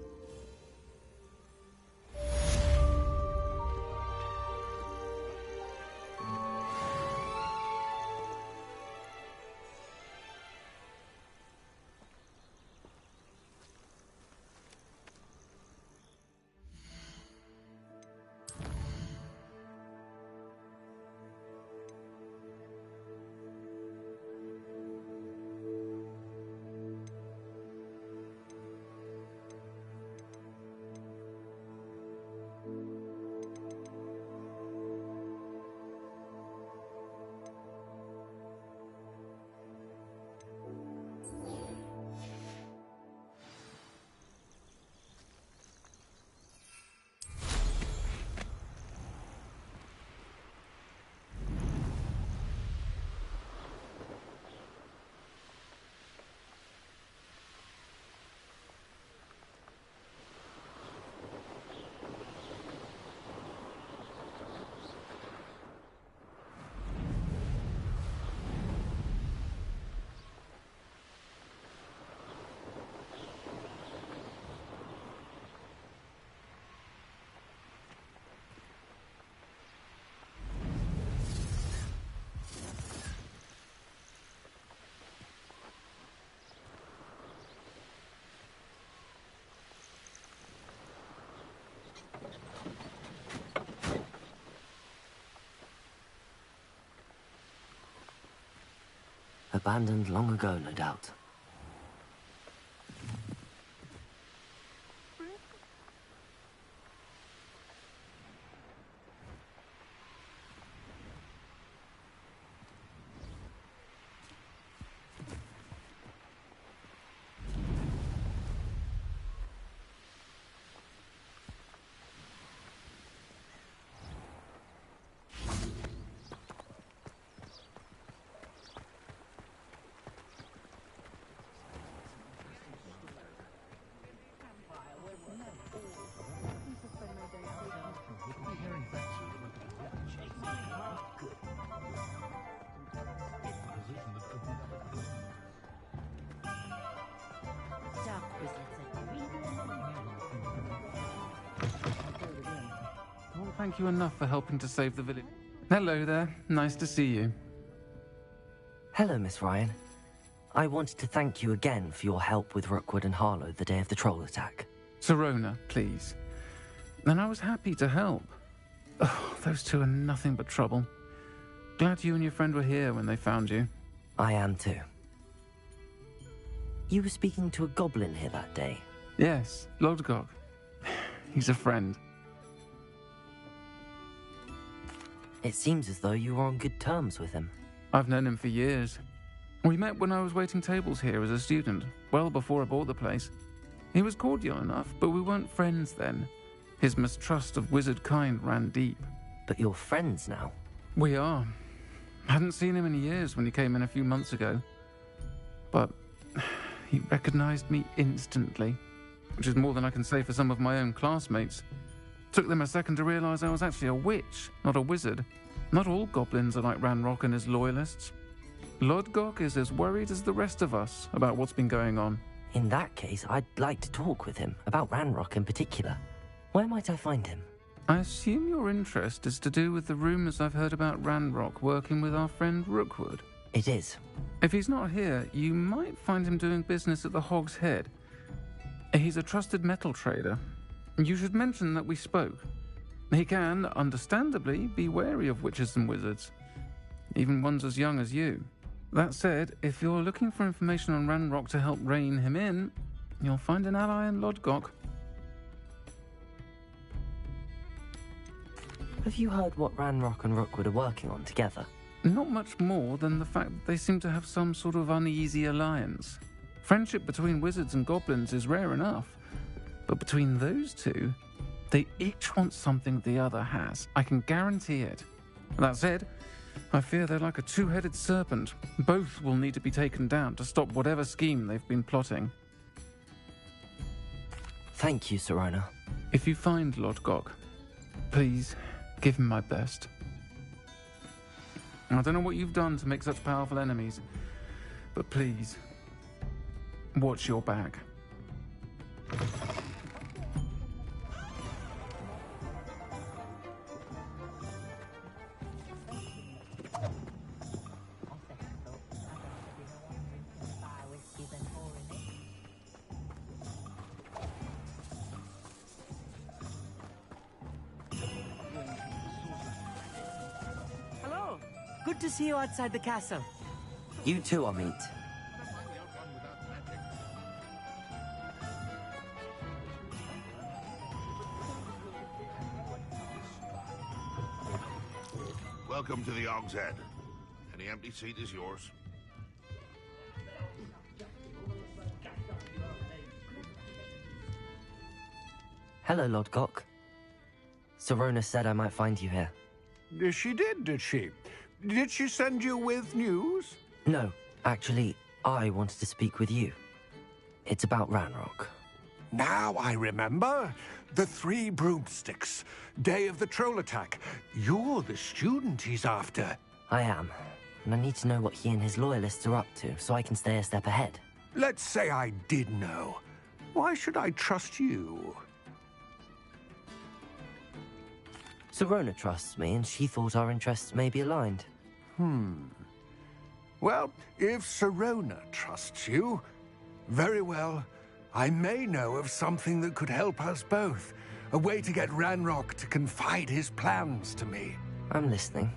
Abandoned long ago, no doubt. Thank you enough for helping to save the village. Hello there. Nice to see you. Hello, Miss Ryan. I wanted to thank you again for your help with Rookwood and Harlow the day of the troll attack. Serona, please. And I was happy to help. Oh, those two are nothing but trouble. Glad you and your friend were here when they found you. I am too. You were speaking to a goblin here that day? Yes, Lodgok. He's a friend. It seems as though you were on good terms with him. I've known him for years. We met when I was waiting tables here as a student, well before I bought the place. He was cordial enough, but we weren't friends then. His mistrust of wizard kind ran deep. But you're friends now? We are. Hadn't seen him in years when he came in a few months ago. But he recognized me instantly, which is more than I can say for some of my own classmates. Took them a second to realize I was actually a witch, not a wizard. Not all goblins are like Ranrock and his loyalists. Lodgok is as worried as the rest of us about what's been going on. In that case, I'd like to talk with him, about Ranrock in particular. Where might I find him? I assume your interest is to do with the rumours I've heard about Ranrock working with our friend Rookwood. It is. If he's not here, you might find him doing business at the Hog's Head. He's a trusted metal trader. You should mention that we spoke. He can, understandably, be wary of witches and wizards, even ones as young as you. That said, if you're looking for information on Ranrock to help rein him in, you'll find an ally in Lodgok. Have you heard what Ranrock and Rookwood are working on together? Not much more than the fact that they seem to have some sort of uneasy alliance. Friendship between wizards and goblins is rare enough, but between those two, they each want something the other has. I can guarantee it. That said, I fear they're like a two-headed serpent. Both will need to be taken down to stop whatever scheme they've been plotting. Thank you, Serona. If you find Lodgok, please give him my best. I don't know what you've done to make such powerful enemies, but please, watch your back. Hello. Good to see you outside the castle. You too, Amit. Welcome to the Hog's Head. Any empty seat is yours. Hello, Lodgok. Serona said I might find you here. She did she? Did she send you with news? No, actually, I wanted to speak with you. It's about Ranrock. Now I remember. The 3 broomsticks. Day of the troll attack. You're the student he's after. I am. And I need to know what he and his loyalists are up to, so I can stay a step ahead. Let's say I did know. Why should I trust you? Serona trusts me, and she thought our interests may be aligned. Well, if Serona trusts you, very well. I may know of something that could help us both. A way to get Ranrock to confide his plans to me. I'm listening.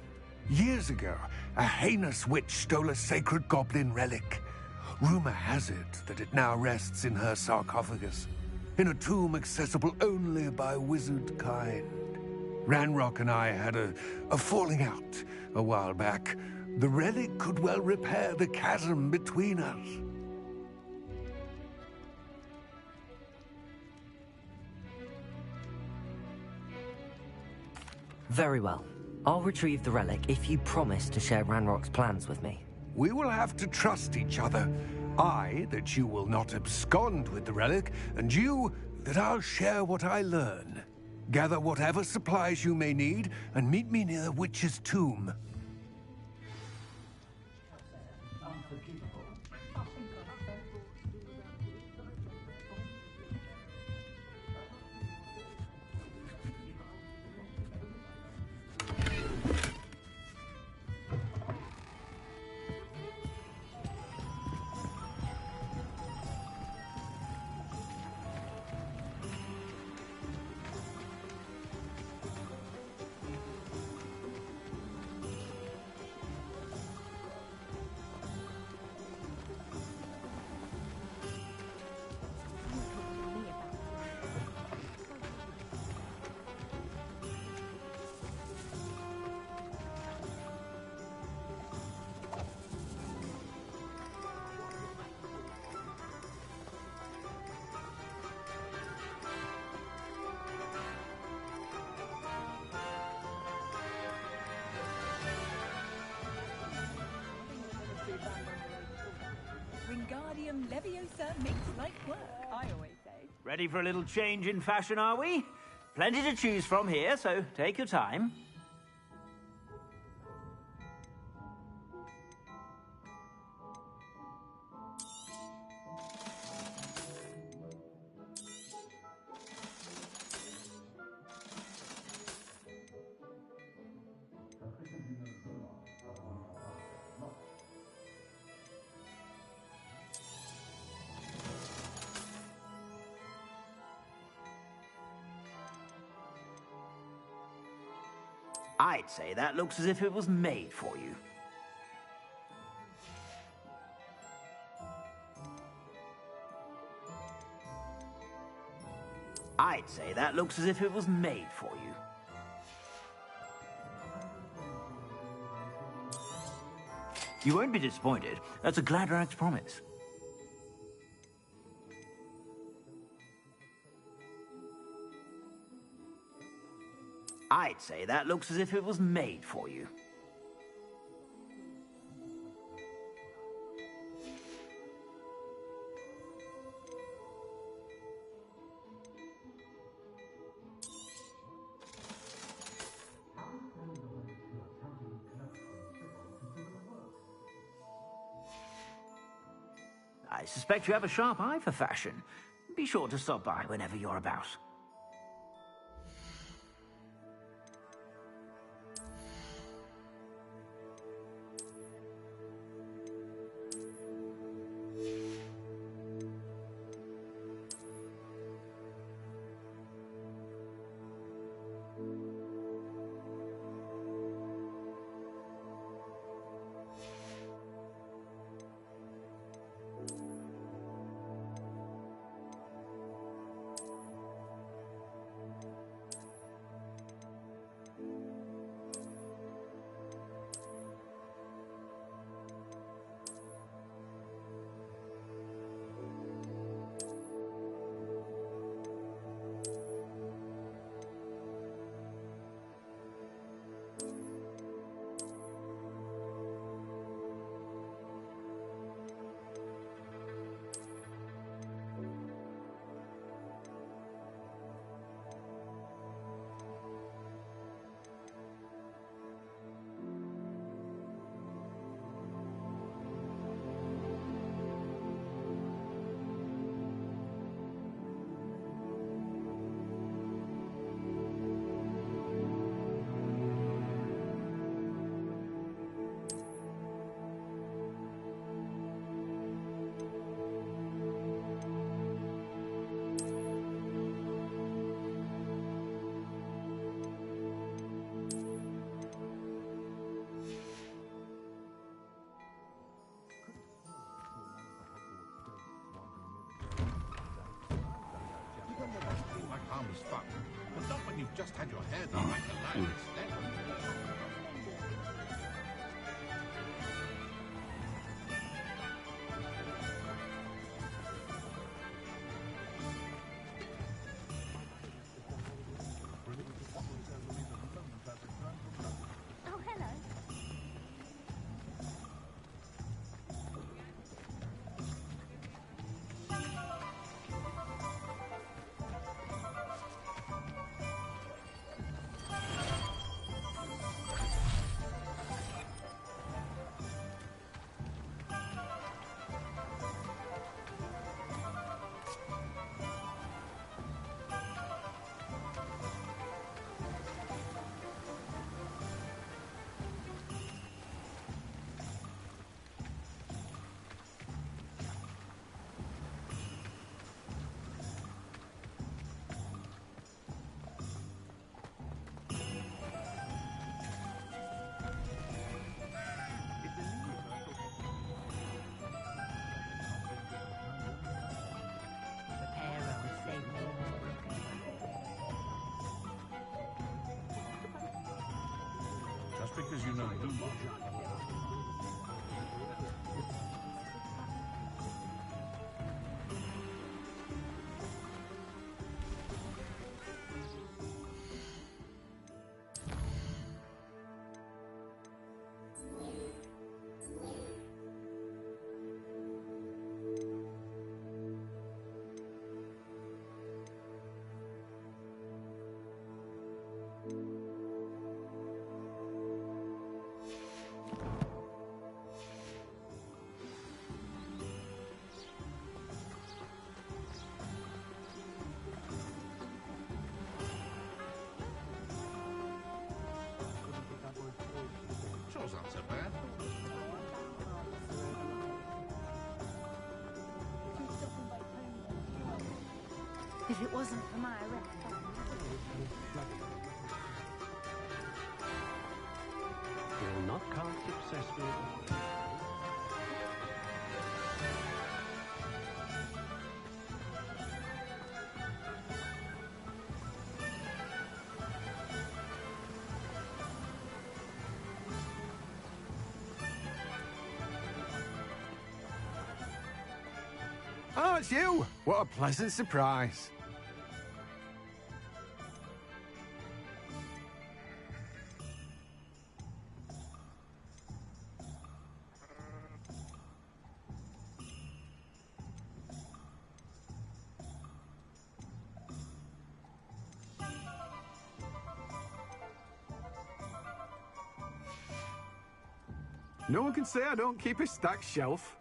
Years ago, a heinous witch stole a sacred goblin relic. Rumor has it that it now rests in her sarcophagus, in a tomb accessible only by wizard kind. Ranrock and I had a falling out a while back. The relic could well repair the chasm between us. Very well. I'll retrieve the relic if you promise to share Ranrock's plans with me. We will have to trust each other. I, that you will not abscond with the relic, and you, that I'll share what I learn. Gather whatever supplies you may need, and meet me near the witch's tomb. Wingardium Leviosa makes light work, I always say. Ready for a little change in fashion, are we? Plenty to choose from here, so take your time. I'd say that looks as if it was made for you. I'd say that looks as if it was made for you. You won't be disappointed. That's a Gladrax promise. I'd say that looks as if it was made for you. I suspect you have a sharp eye for fashion. Be sure to stop by whenever you're about. Harmless fun, but not when you've just had your hair done like a lioness. Oh, hello. Just because you know Lulu. Shows aren't so bad. If it wasn't for my arrest. not cast successfully. Oh, it's you! What a pleasant surprise. No one can say I don't keep a stacked shelf.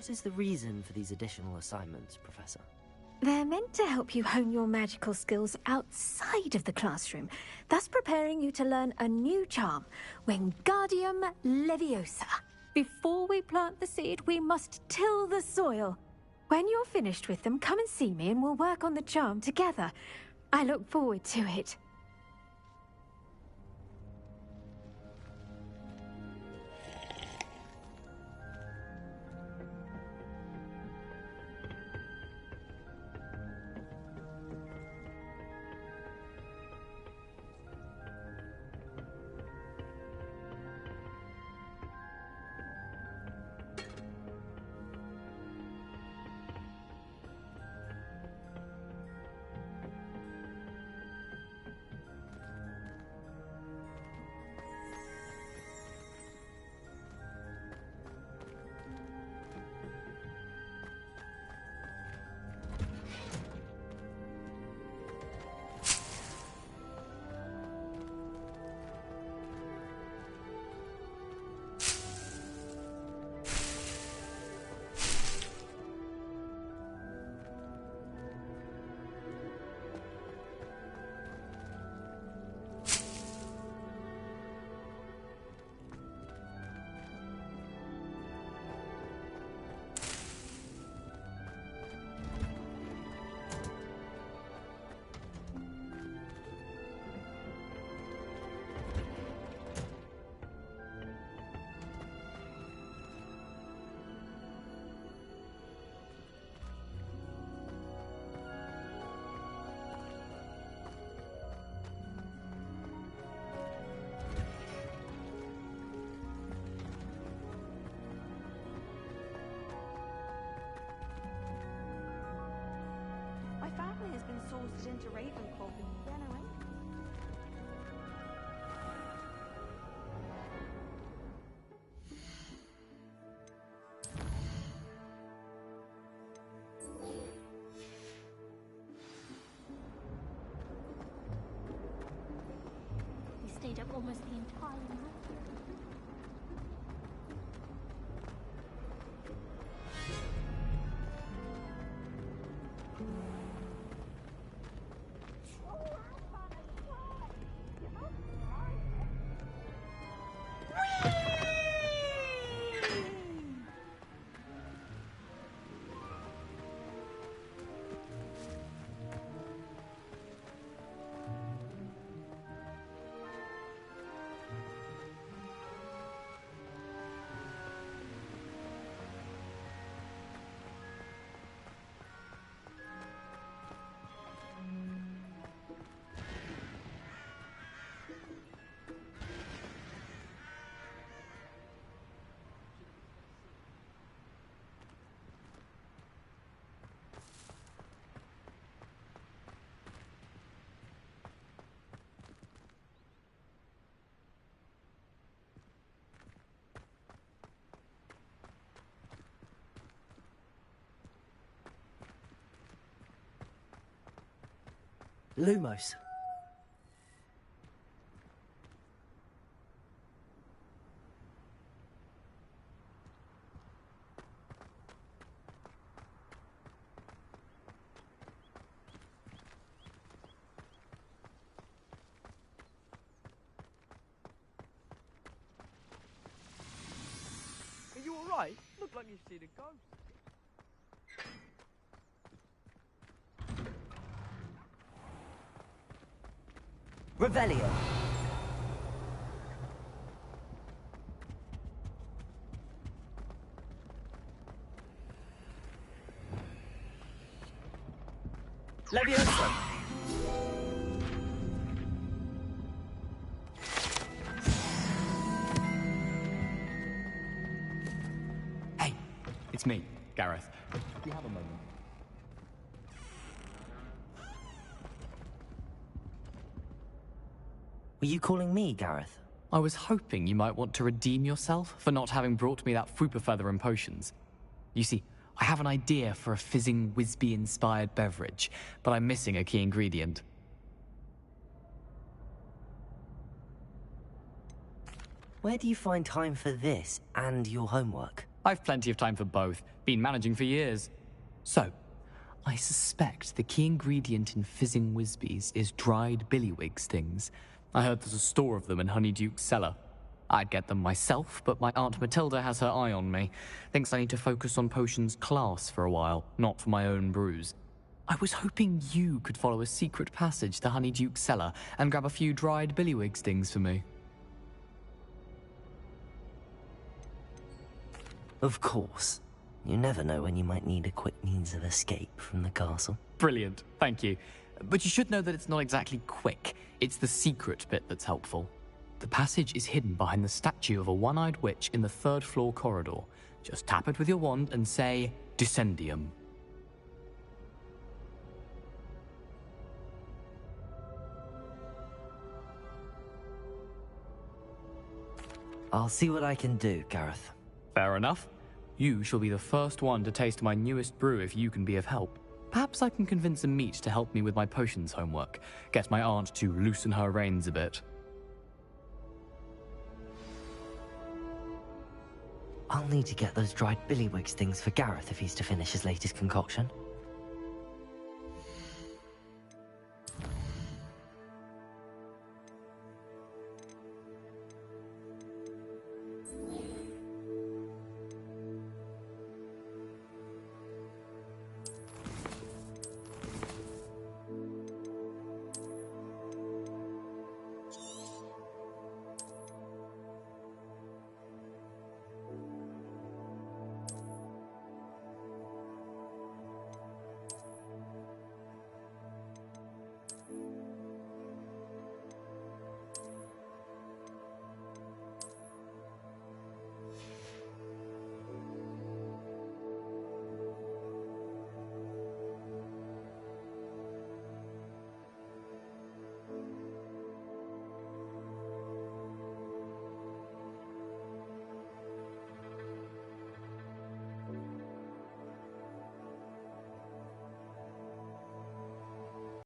What is the reason for these additional assignments, Professor? They're meant to help you hone your magical skills outside of the classroom, thus preparing you to learn a new charm, Wingardium Leviosa. Before we plant the seed, we must till the soil. When you're finished with them, come and see me and we'll work on the charm together. I look forward to it. to Ravenclaw for piano, eh? We stayed up almost the entire night. Lumos. Are you alright? Look like you've seen a ghost. Revelio. Leviosa. Hey, it's me, Gareth. Do you have a moment? Were you calling me, Gareth? I was hoping you might want to redeem yourself for not having brought me that Fooper feather and potions. You see, I have an idea for a fizzing Wisby-inspired beverage, but I'm missing a key ingredient. Where do you find time for this and your homework? I've plenty of time for both. Been managing for years. So, I suspect the key ingredient in fizzing Wisbies is dried billywig stings. I heard there's a store of them in Honeyduke's cellar. I'd get them myself, but my Aunt Matilda has her eye on me. Thinks I need to focus on potions class for a while, not for my own brews. I was hoping you could follow a secret passage to Honeyduke's cellar and grab a few dried billywig stings for me. Of course. You never know when you might need a quick means of escape from the castle. Brilliant, thank you. But you should know that it's not exactly quick. It's the secret bit that's helpful. The passage is hidden behind the statue of a one-eyed witch in the third-floor corridor. Just tap it with your wand and say, Descendium. I'll see what I can do, Gareth. Fair enough. You shall be the first one to taste my newest brew if you can be of help. Perhaps I can convince a meat to help me with my potions homework. Get my aunt to loosen her reins a bit. I'll need to get those dried billywig stings for Gareth if he's to finish his latest concoction.